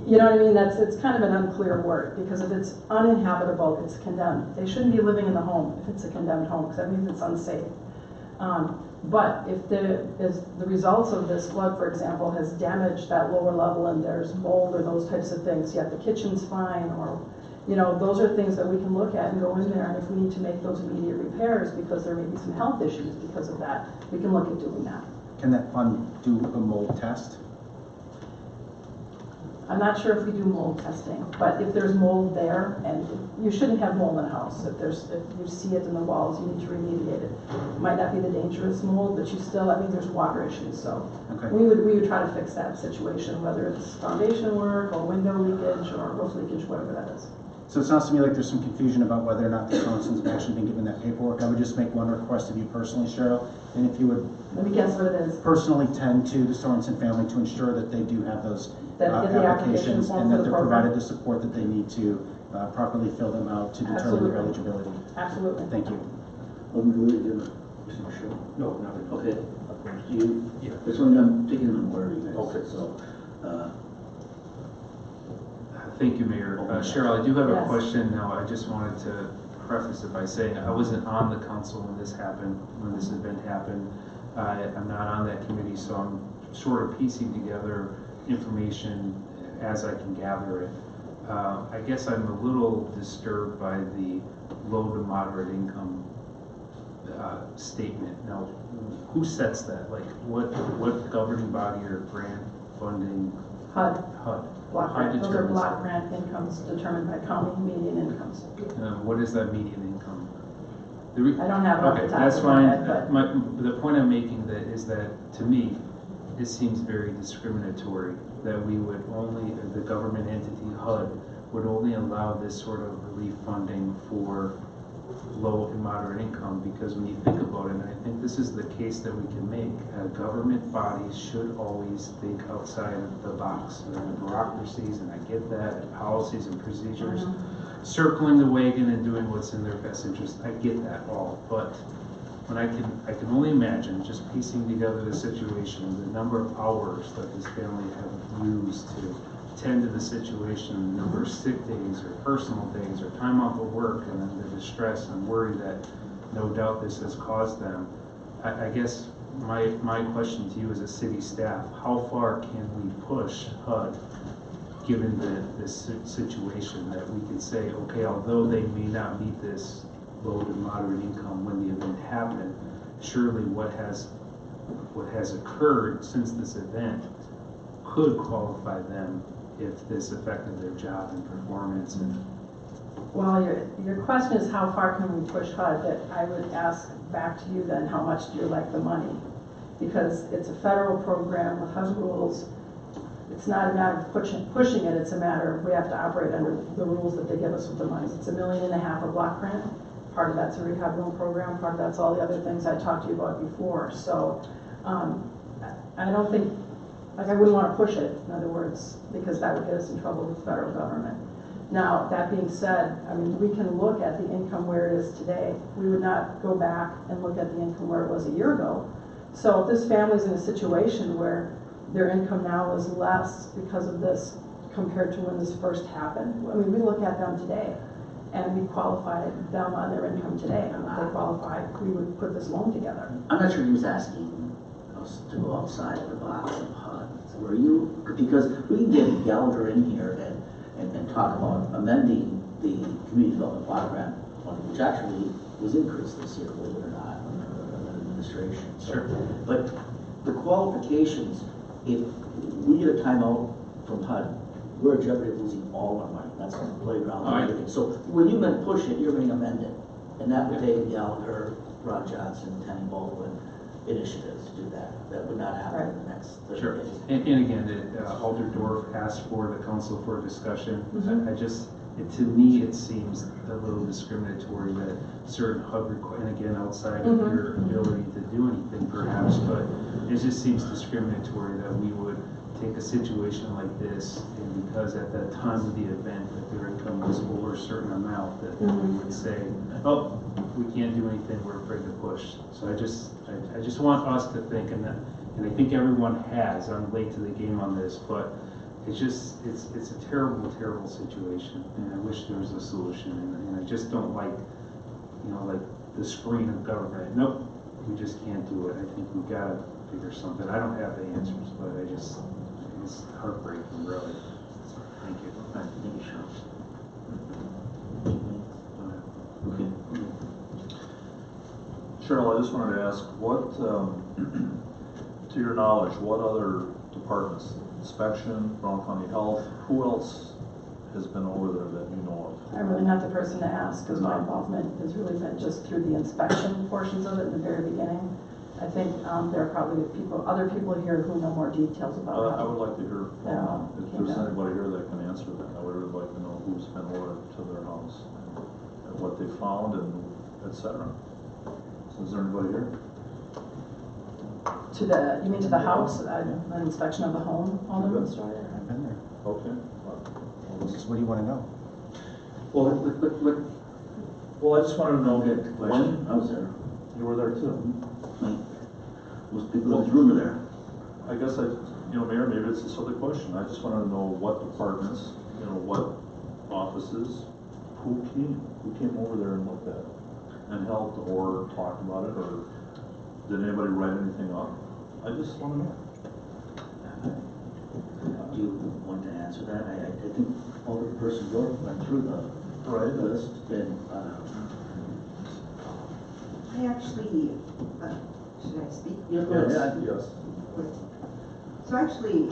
you know what I mean? It's kind of an unclear word, because if it's uninhabitable, it's condemned. They shouldn't be living in the home if it's a condemned home, because that means it's unsafe. But if the results of this flood, for example, has damaged that lower level and there's mold or those types of things, yet the kitchen's fine, or those are things that we can look at and go in there, and if we need to make those immediate repairs because there may be some health issues because of that, we can look at doing that. Can that fund do a mold test? I'm not sure if we do mold testing, but if there's mold there, and you shouldn't have mold in a house. If you see it in the walls, you need to remediate it. It might not be the dangerous mold, but there's water issues. So we would try to fix that situation, whether it's foundation work or window leakage or roof leakage, whatever that is. So it sounds to me like there's some confusion about whether or not the Sorensens have actually been given that paperwork. I would just make one request of you personally, Cheryl, and if you would let me guess what it is. Personally tend to the Sorensen family to ensure that they do have those applications and that they're provided the support that they need to properly fill them out to determine their eligibility. Absolutely. Thank you. No, not really. Okay. You? Yeah. This one I'm taking on order, you guys. Okay. So. Thank you, Mayor. Cheryl, I do have a question now. I just wanted to preface it by saying I wasn't on the council when this happened, when this event happened. I'm not on that committee, so I'm sort of piecing together information as I can gather it. I guess I'm a little disturbed by the low to moderate income statement. Now, who sets that? Like, what governing body or grant funding? HUD. Block HUD grant. Those are determines block grant incomes determined by county median incomes. what is that median income? I don't have it off the Okay, top that's of my fine. head, but The point I'm making is that, to me, it seems very discriminatory that we would only, the government entity HUD would only allow this sort of relief funding for low and moderate income, because when you think about it, and I think this is the case that we can make, government bodies should always think outside of the box. There are bureaucracies, and I get that, and policies and procedures, circling the wagon and doing what's in their best interest. I get that all, but when I can only imagine just piecing together the situation, the number of hours that this family have used to tend to the situation, the number of sick days or personal days or time off of work, and then the distress and worry that no doubt this has caused them. I guess my question to you as a city staff, how far can we push HUD given this situation, that we could say, okay, although they may not meet this low to moderate income when the event happened, surely what has occurred since this event could qualify them if this affected their job and performance. And well, your question is how far can we push HUD, that I would ask back to you then, how much do you like the money? Because it's a federal program with HUD rules. It's not a matter of pushing it, it's a matter of we have to operate under the rules that they give us with the money. It's $1.5 million a block grant. Part of that's a rehab loan program, part of that's all the other things I talked to you about before. So I don't think, like, I wouldn't want to push it, in other words, because that would get us in trouble with the federal government. Now, that being said, I mean, we can look at the income where it is today. We would not go back and look at the income where it was a year ago. So if this family's in a situation where their income now is less because of this compared to when this first happened, I mean, we look at them today and we qualify them on their income today. And if they qualify, we would put this loan together. I'm not sure he was asking us to go outside of the box of HUD. Were you? Because we can get Gallagher in here and talk about amending the community development block grant money, which actually was increased this year, believe it or not, under the administration. Sure. But the qualifications, if we get a timeout from HUD, we're at jeopardy of losing all our money. That's on the playground and everything. So when you meant push it, you're going to amend it. And that would take Gallagher, Rod Johnson, Tenny Baldwin initiatives to do that. That would not happen in the next 30 sure. days. And again, Alder Dorf asked for the council for a discussion. To me, it seems a little discriminatory that certain HUD and again, outside of your ability to do anything perhaps, but it just seems discriminatory that we would take a situation like this, and because at that time of the event that their income was over a certain amount, that we would say, oh, we can't do anything, we're afraid to push. So I just want us to think, and I think everyone has. I'm late to the game on this, but it's a terrible, terrible situation, and I wish there was a solution. And I just don't like, like the screen of government. Nope, we just can't do it. I think we gotta figure something. I don't have the answers, but it's heartbreaking, really. Thank you. Thank you, Sean. Okay. Cheryl, I just wanted to ask, what, to your knowledge, what other departments, inspection, Brown County Health, who else has been over there that you know of? I'm really not the person to ask, because my involvement has really been just through the inspection portions of it in the very beginning. I think there are probably other people here who know more details about it. I would like to hear from if there's anybody here that can answer that. I would really like to know who's been over to their house and what they found and et cetera. So is there anybody here? You mean to the house, an inspection of the home, Alderman Stoyer? I've been there. Okay. What do you want to know? Well, I just wanted to know. When? I was there. You were there too. Most people in this room are there. I guess Mayor, maybe it's a silly question. I just wanted to know what departments, what offices, who came over there and looked at it and helped or talked about it, or did anybody write anything up? I just want to know. you want to answer that? I think Alderperson York went through the list, and I actually, should I speak? Yes. So I actually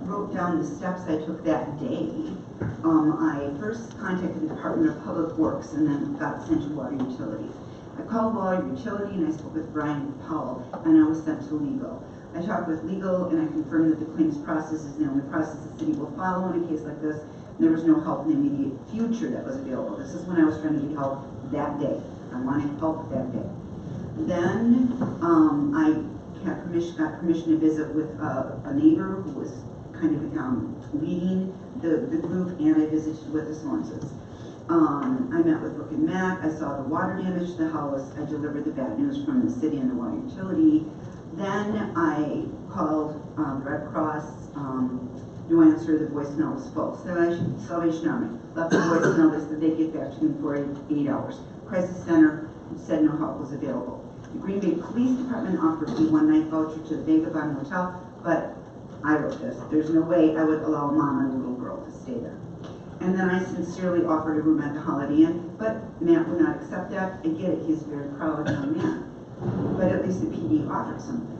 wrote down the steps I took that day. I first contacted the Department of Public Works and then got sent to Water Utilities. I called Water Utility and I spoke with Brian Powell, and I was sent to legal. I talked with legal and I confirmed that the claims process is the only process the city will follow in a case like this. There was no help in the immediate future that was available. This is when I was trying to get help that day. I wanted help that day. Then I got permission to visit with a neighbor who was kind of leading the group, and I visited with the Swanses. I met with Brooke and Matt. I saw the water damage to the house. I delivered the bad news from the city and the water utility. Then I called Red Cross. No answer, the voicemail was full. Salvation Army left the voicemail. They said they'd get back to me in 48 hours. Crisis Center said no help was available. The Green Bay Police Department offered me one night voucher to the Vagabond Hotel, but I wrote this. There's no way I would allow a mom and a little girl to stay there. And then I sincerely offered a room at the Holiday Inn, but Matt would not accept that. I get it, he's a very proud young man. But at least the PD offered something.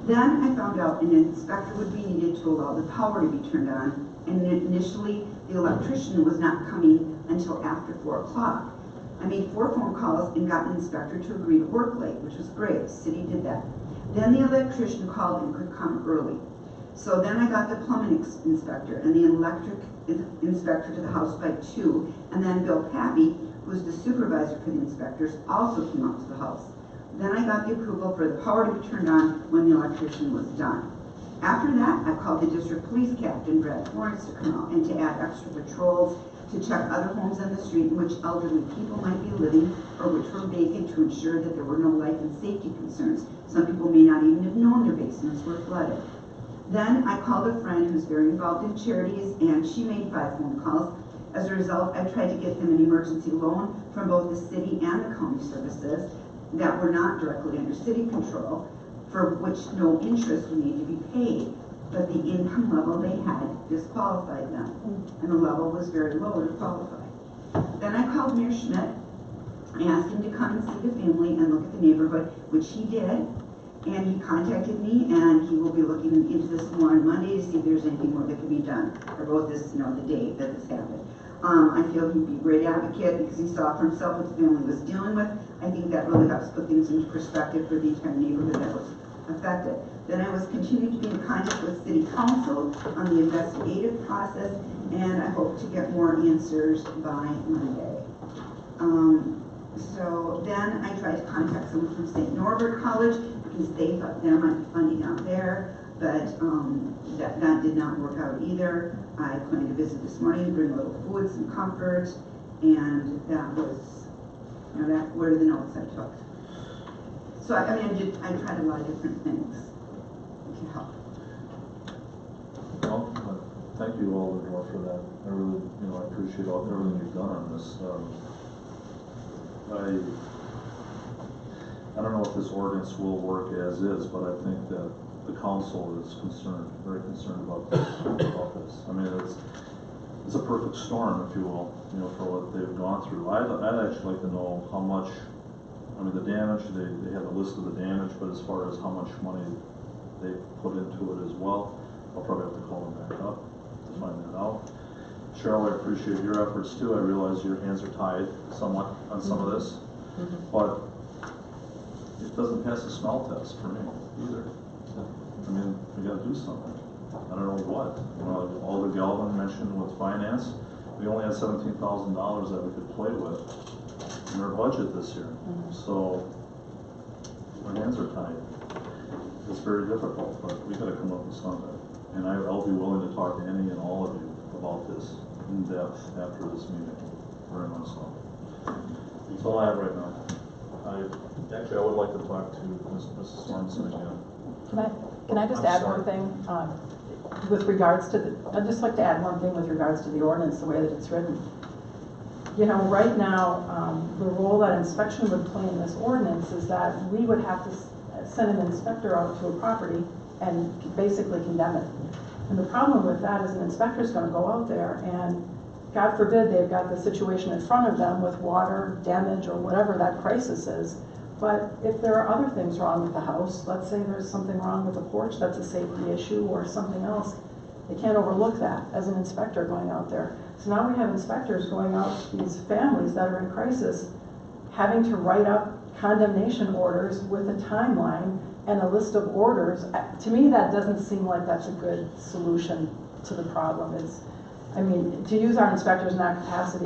Then I found out an inspector would be needed to allow the power to be turned on, and initially the electrician was not coming until after 4 o'clock. I made 4 phone calls and got an inspector to agree to work late, which was great. The city did that. Then the electrician called and could come early. So then I got the plumbing inspector and the electric inspector to the house by 2, and then Bill Pappy, who's the supervisor for the inspectors, also came out to the house. Then I got the approval for the power to be turned on when the electrician was done. After that, I called the district police captain, Brad Florence, to come out and to add extra patrols to check other homes on the street in which elderly people might be living or which were vacant, to ensure that there were no life and safety concerns. Some people may not even have known their basements were flooded. Then I called a friend who's very involved in charities, and she made 5 phone calls. As a result, I tried to get them an emergency loan from both the city and the county services that were not directly under city control, for which no interest would need to be paid. But the income level they had disqualified them, and the level was very low to qualify. Then I called Mayor Schmidt. I asked him to come and see the family and look at the neighborhood, which he did. And he contacted me, and he will be looking into this more on Monday to see if there's anything more that can be done. I wrote this, the day that this happened. I feel he'd be a great advocate because he saw for himself what the family was dealing with. I think that really helps put things into perspective for the entire neighborhood that was affected. Then I was continued to be in contact with City Council on the investigative process, and I hope to get more answers by Monday. So then I tried to contact someone from St. Norbert College because they thought there might be funding out there, but that did not work out either. I planned to visit this morning, bring a little food, some comfort, and that was, that were the notes I took. So I tried a lot of different things to help. Well, thank you, Alder, for that. I really, I appreciate everything you've done on this. I don't know if this ordinance will work as is, but I think that the council is very concerned about this. I mean, it's a perfect storm, if you will, for what they've gone through. I'd actually like to know how much, the damage, they have a list of the damage, but as far as how much money they put into it as well, I'll probably have to call them back up to find that out. Cheryl, I appreciate your efforts too. I realize your hands are tied somewhat on some of this, but it doesn't pass the smell test for me either. We got to do something. I don't know what. Alder Galvin mentioned with finance, we only had $17,000 that we could play with in our budget this year. So our hands are tied. It's very difficult, but we got to come up with something. And I'll be willing to talk to any and all of you about this in depth after this meeting. Very much so. That's all I have right now. I would like to talk to Mrs. Swanson again. Can I just add one thing with regards to I'd just like to add one thing with regards to the ordinance, the way that it's written. Right now, the role that inspection would play in this ordinance is that we would have to send an inspector out to a property and basically condemn it. And the problem with that is an inspector's gonna go out there and God forbid they've got the situation in front of them with water damage or whatever that crisis is. But if there are other things wrong with the house, let's say there's something wrong with the porch that's a safety issue or something else, they can't overlook that as an inspector going out there. So now we have inspectors going out to these families that are in crisis, having to write up condemnation orders with a timeline and a list of orders. To me, that doesn't seem like that's a good solution to the problem. I mean, to use our inspectors in that capacity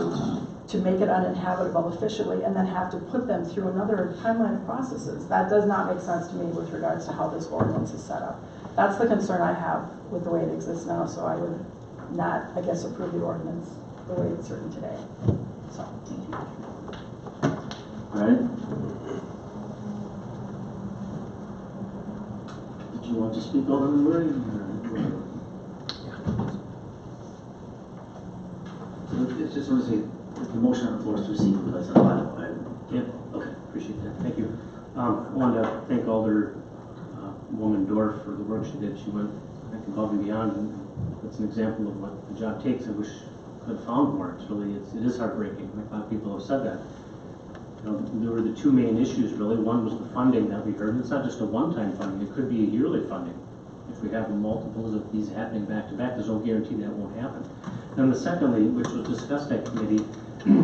to make it uninhabitable officially and then have to put them through another timeline of processes, that does not make sense to me with regards to how this ordinance is set up. That's the concern I have with the way it exists now, so I would not, I guess, approve the ordinance the way it's written today. So, thank you. All right. Did you want to speak over the wording? It's just want to say the motion on the floor is to receive and place on file. Yeah. Okay, appreciate that. Thank you. I wanted to thank Alder Woman Dorf for the work she did. She went, I think, above and beyond, and that's an example of what the job takes. I wish I could have found more. It is heartbreaking. A lot of people have said that. You know, there were the two main issues really. One was the funding that we heard. It's not just a one-time funding. It could be a yearly funding. If we have multiples of these happening back to back, there's no guarantee that won't happen. And the secondly, which was discussed at committee,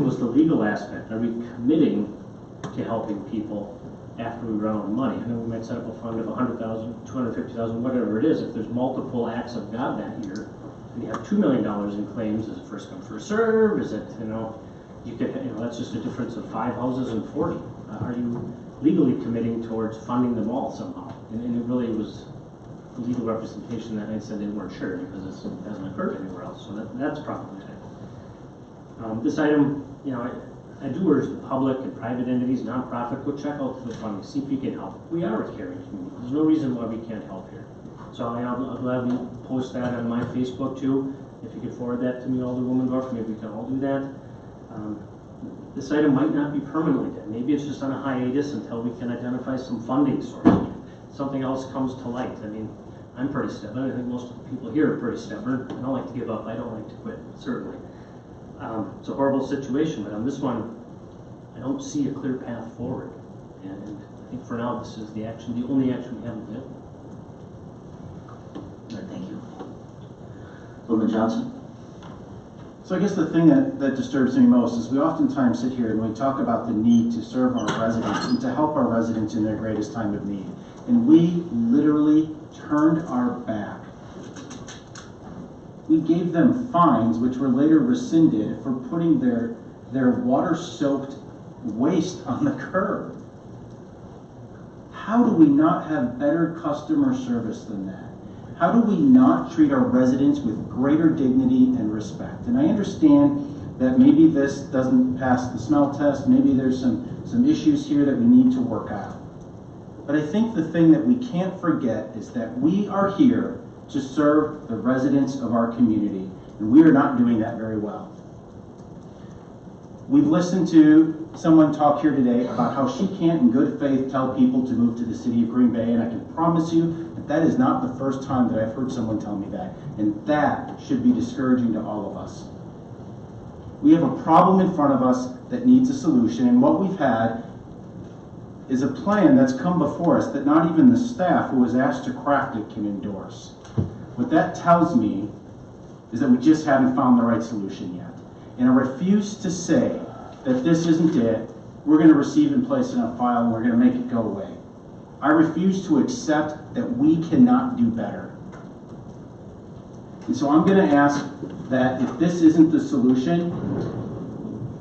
was the legal aspect. Are we committing to helping people after we run out of money? I know we might set up a fund of $100,000, $250,000, whatever it is. If there's multiple acts of God that year, and you have $2 million in claims, is it first come, first serve? Is it, that's just a difference of 5 houses and 40. Are you legally committing towards funding them all somehow? And it really was the legal representation that night said they weren't sure because this hasn't occurred anywhere else. So that's problematic. This item, I do urge the public and private entities, nonprofit, go check out the funding, see if you can help. We are a caring community. There's no reason why we can't help here. So I'll gladly post that on my Facebook too. If you could forward that to me, Alderwoman Dorf, maybe we can all do that. This item might not be permanently dead. Maybe it's just on a hiatus until we can identify some funding source. Something else comes to light. I mean, I'm pretty stubborn. I think most of the people here are pretty stubborn. I don't like to give up. I don't like to quit, certainly. It's a horrible situation, but on this one, I don't see a clear path forward. And I think for now, this is the only action we have available. All right, thank you. Alderman Johnson? So I guess the thing that disturbs me most is we oftentimes sit here and we talk about the need to serve our residents and to help our residents in their greatest time of need. And we literally turned our back. We gave them fines, which were later rescinded, for putting their water-soaked waste on the curb. How do we not have better customer service than that? How do we not treat our residents with greater dignity and respect? And I understand that maybe this doesn't pass the smell test, maybe there's some issues here that we need to work out. But I think the thing that we can't forget is that we are here to serve the residents of our community, and we are not doing that very well. We've listened to someone talk here today about how she can't in good faith tell people to move to the city of Green Bay, and I can promise you that is not the first time that I've heard someone tell me that, and that should be discouraging to all of us. We have a problem in front of us that needs a solution, and what we've had is a plan that's come before us that not even the staff who was asked to craft it can endorse. What that tells me is that we just haven't found the right solution yet. And I refuse to say that this isn't it, we're going to receive and place it on file and we're going to make it go away. I refuse to accept that we cannot do better. And so I'm going to ask that if this isn't the solution,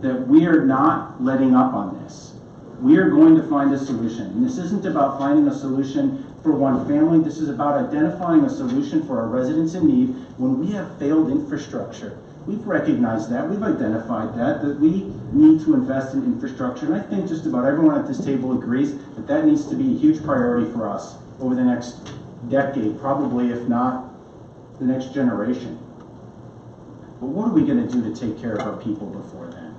that we are not letting up on this. We are going to find a solution. And this isn't about finding a solution for one family. This is about identifying a solution for our residents in need when we have failed infrastructure. We've recognized that. We've identified that we need to invest in infrastructure. And I think just about everyone at this table agrees that that needs to be a huge priority for us over the next decade, probably, if not the next generation. But what are we going to do to take care of our people before then?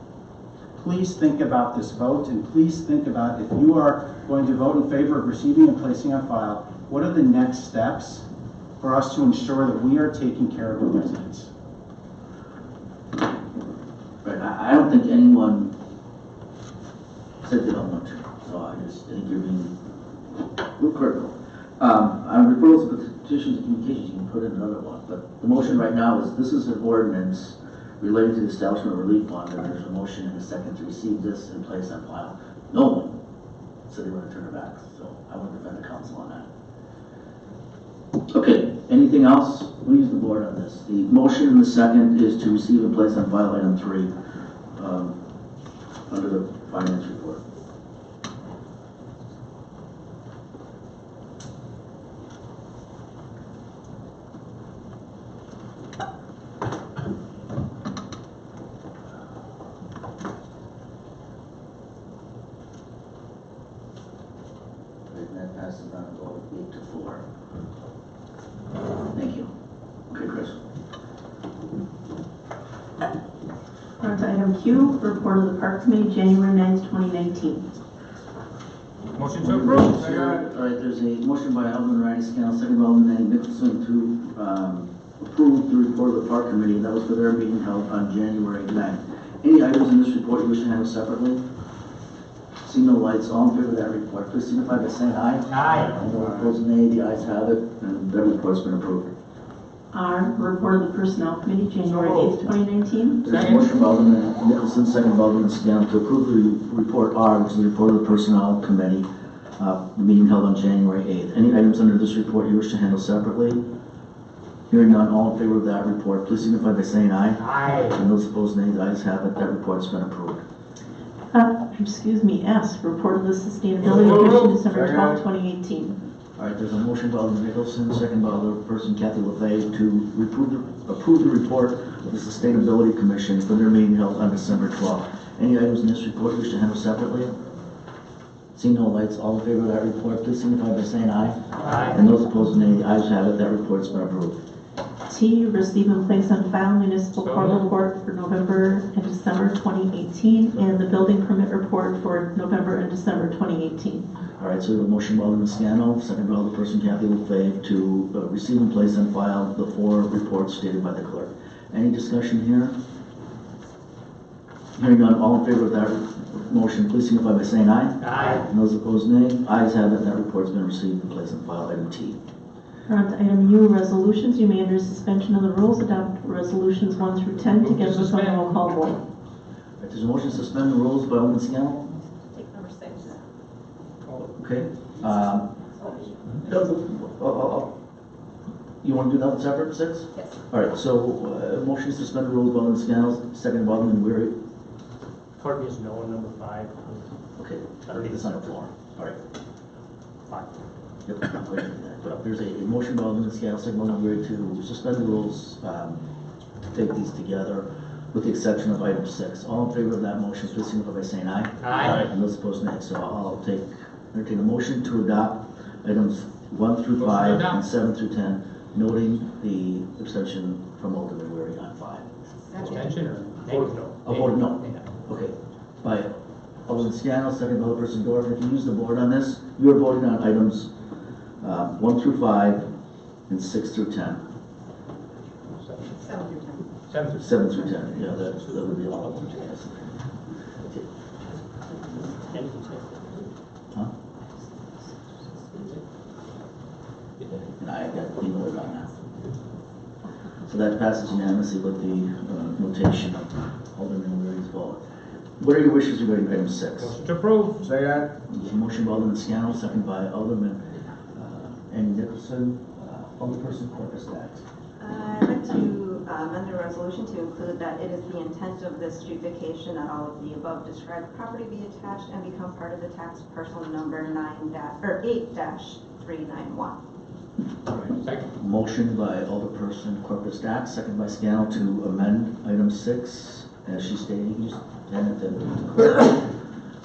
Please think about this vote, and please think about if you are going to vote in favor of receiving and placing on file, what are the next steps for us to ensure that we are taking care of our residents. Right, I don't think anyone said they don't want to, so I just think you're being critical. On referrals of petitions and communications, you can put in another one, but the motion right now is, this is an ordinance relating to the establishment of relief fund, and there's a motion and a second to receive this and place on file. No one said they were going to turn it back, so I want to defend the council on that. Okay, anything else? We'll use the board on this. The motion and the second is to receive and place on file item 3 under the finance report. That passes on a vote 8 to 4. Thank you. Okay, Chris. On to item Q, report of the Park Committee, January 9th, 2019. Motion to approve. All right, there's a motion by Alderman Ryan Scannell, second by Alderman Andy Nicholson to approve the report of the Park Committee. That was for their meeting held on January 9th. Any items in this report you wish to handle separately? See no lights. All in favor of that report, please signify by saying aye. Aye. And those opposed, nay. The ayes have it, and that report's been approved. R, report of the Personnel Committee, January 8th, 2019. There's a motion by Alderman Nicholson, second by Alderman Scannell to approve the report R, which is the report of the Personnel Committee, meeting held on January 8th. Any items under this report you wish to handle separately? Hearing none, all in favor of that report, please signify by saying aye. Aye. And those opposed, nay. The ayes have it. That report has been approved. S, report of the Sustainability Commission, December 12th, 2018. All right, there's a motion by Alderman Nicholson, second by Alderperson Kathy LaFave to approve the report of the Sustainability Commission for their meeting held on December 12th. Any items in this report you wish to handle separately? Seeing no lights, all in favor of that report, please signify by saying aye. Aye. And those opposed, nay. The ayes have it. That report's been approved. T, receive and place on file municipal court report for November and December 2018, and the building permit report for November and December 2018. All right, so we have a motion by Alderman Scannell, second by Alderperson Kathy LaFave to receive and place on file the 4 reports stated by the clerk. Any discussion here? Hearing none, all in favor of that motion, please signify by saying aye. Aye. And those opposed, nay. Ayes have it. That report's been received and placed on file. Item T. On to item U, resolutions. You may, under suspension of the rules, adopt resolutions 1 through 10 together with a roll call vote. All right, there's a motion to suspend the rules by Alderman Scannell. Take number 6. Okay. You want to do that separate, 6? Yes. All right, so motion to suspend the rules by Alderman Scannell, second by Alderman Weary. Court is no on number 5. Okay, it's on the floor. All right. Fine. Yep, but there's a motion by Alderman Scannell, second by Alderman Weary to suspend the rules, take these together, with the exception of item 6. All in favor of that motion, please signify by saying aye. Aye. And those opposed, nay. So I'll entertain a motion to adopt items 1 through 5 and 7 through 10, noting the abstention from Alderman Weary on 5. Abstention or Vote no. A vote no. Okay. By Alderman Scannell, second by Alderperson Dorf. If you use the board on this, you are voting on items 1 through 5 and 6 through 10. 7 through 10. 7 through 10. Yeah, that would be all of them. Yes. Okay. Huh? And I got emailed on that. So that passes unanimously with the notation of Alderman Weary's vote. What are your wishes regarding item 6? Motion to approve. There's a motion by Alderman Scannell, second by Alderman Andy Nicholson. Alderperson Corpus Dax. I'd like to amend the resolution to include that it is the intent of this streetification that all of the above described property be attached and become part of the tax parcel number 8-391. Second. Motion by Alderperson Corpus Dax, second by Scannell to amend item 6 as she stated. You just hand it to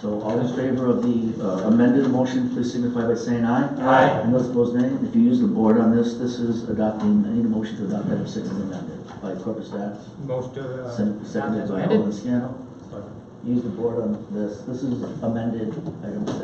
So all in favor of the amended motion, please signify by saying aye. Aye. And those opposed, nay. If you use the board on this, this is adopting, I need a motion to adopt item 6 as amended by Corpus Dax. Motion to Seconded by amended. Alderman Scannell. Use the board on this. This is amended item 6.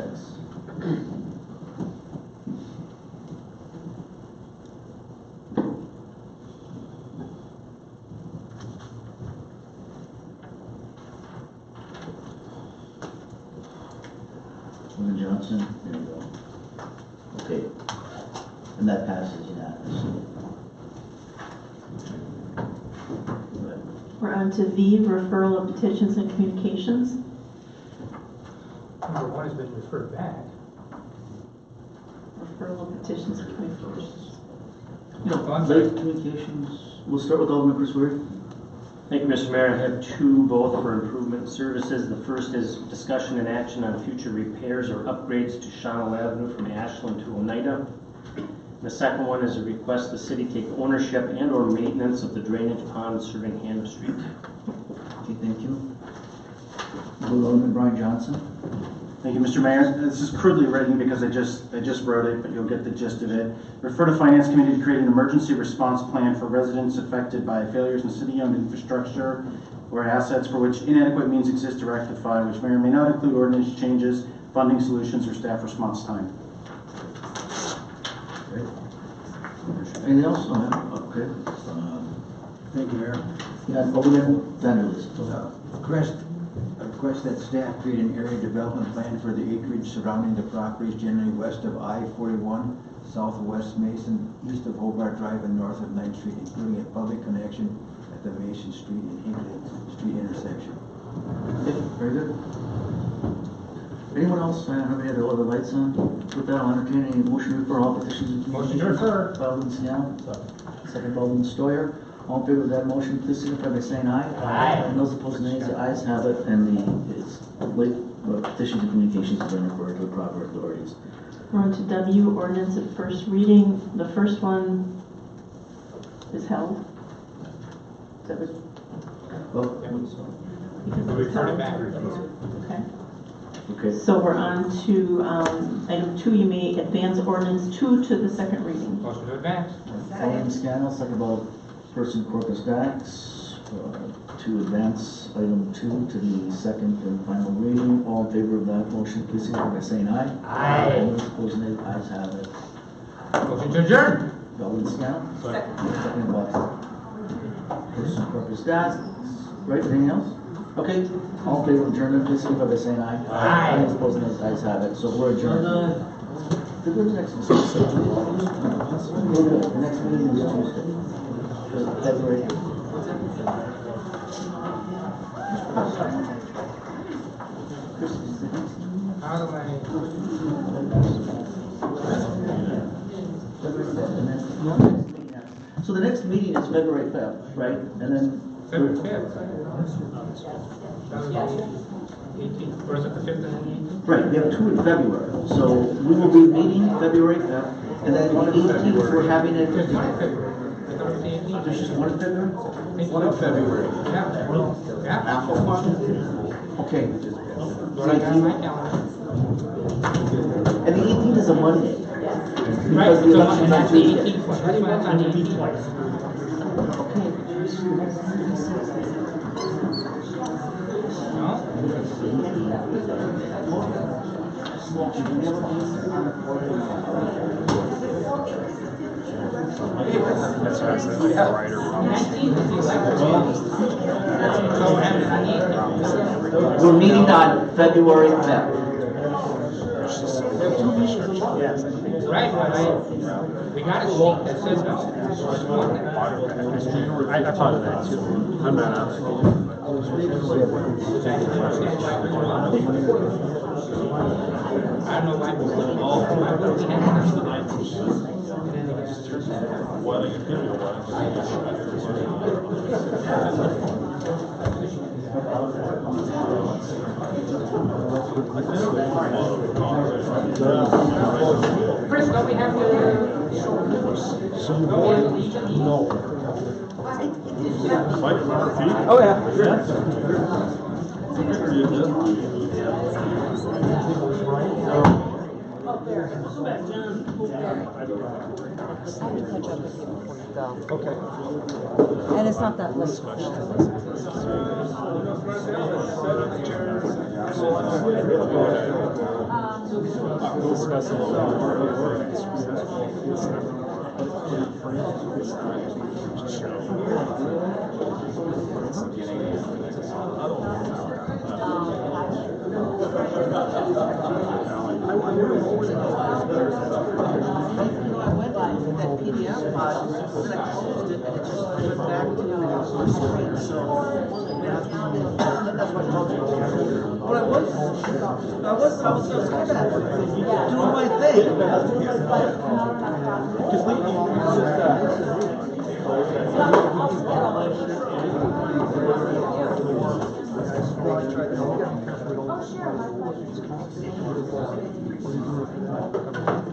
Councilman Johnson, there you go. Okay, and that passes unanimously. We're on to V, referral of petitions and communications. Number one has been referred back. Referral of petitions and communications. Late communications, we'll start with Alderman Chris Weir. Thank you, Mr. Mayor. I have two, both for improvement services. The first is discussion and action on future repairs or upgrades to Shawano Avenue from Ashland to Oneida. The second one is a request the city take ownership and or maintenance of the drainage pond serving Hannah Street. Okay, thank you. Alderman Brian Johnson. Thank you, Mr. Mayor. This is crudely written because I just wrote it, but you'll get the gist of it. Refer to Finance Committee to create an emergency response plan for residents affected by failures in city-owned infrastructure or assets for which inadequate means exist to rectify, which may or may not include ordinance changes, funding solutions, or staff response time. Great. Anything else? Okay. Thank you, Mayor. Yeah, Alderman Vanderlist. Request that staff create an area development plan for the acreage surrounding the properties generally west of I-41, south of West Mason, east of Hobart Drive, and north of 9th Street, including a public connection at the Mason Street and Hinckley Street intersection. Okay, very good. Anyone else have any other lights on? With that, I'll entertain a motion to refer all petitions. Motion to refer. Alderman Snell. Second, Alderman Stoyer. All in favor of that motion, please signify by saying aye. Aye. And those opposed, nays. The ayes have it, and the petitions and communications have been referred to the proper authorities. We're on to W, ordinance at first reading. The first one is held. Is that what? Well, Because it's held. back. Okay. okay. So we're on to item 2. You may advance ordinance 2 to the second reading. Motion to advance. Alderman Scannell, second by Person Corpus Dax, to advance item 2 to the second and final reading. All in favor of that motion, please signify by saying aye. Aye. All those opposed, nay. The ayes have it. Motion to adjourn. Alderman Scannell. Second by Person Corpus Dax. Right, anything else? Okay, all in favor of adjournment, please signify by saying aye. Aye. All those opposed, nay. The ayes have it. So we're adjourned. Where's the next one? The next meeting is Tuesday. February. How do I? So the next meeting is February 5th, right? And then February 5th. 18th. Or is it the 5th and the 18th? right, we have 2 in February. So we will be meeting February 5th, and then on the 18th we're having it. There's 1 February. I thought it was the 18th. There's just 1 in February? One in February. Yeah. Yeah. Okay. Right on my calendar. And the 18th is a Monday. Right, Because the so election's on that's the Tuesday. 18th one. That's why it's on the 18th one. That's what I said, like a writer We're meeting on February 5th. Right, but we got a sheet that says no. I thought of that too. I'm not on I don't know why we put it all. Chris, don't we have to? No. Oh, yeah. Okay. And it's not that list. PDF file, then I closed it, and it just went back to the screen, so, that's what I told you. What I was good at, doing my thing. Oh, sure, my pleasure.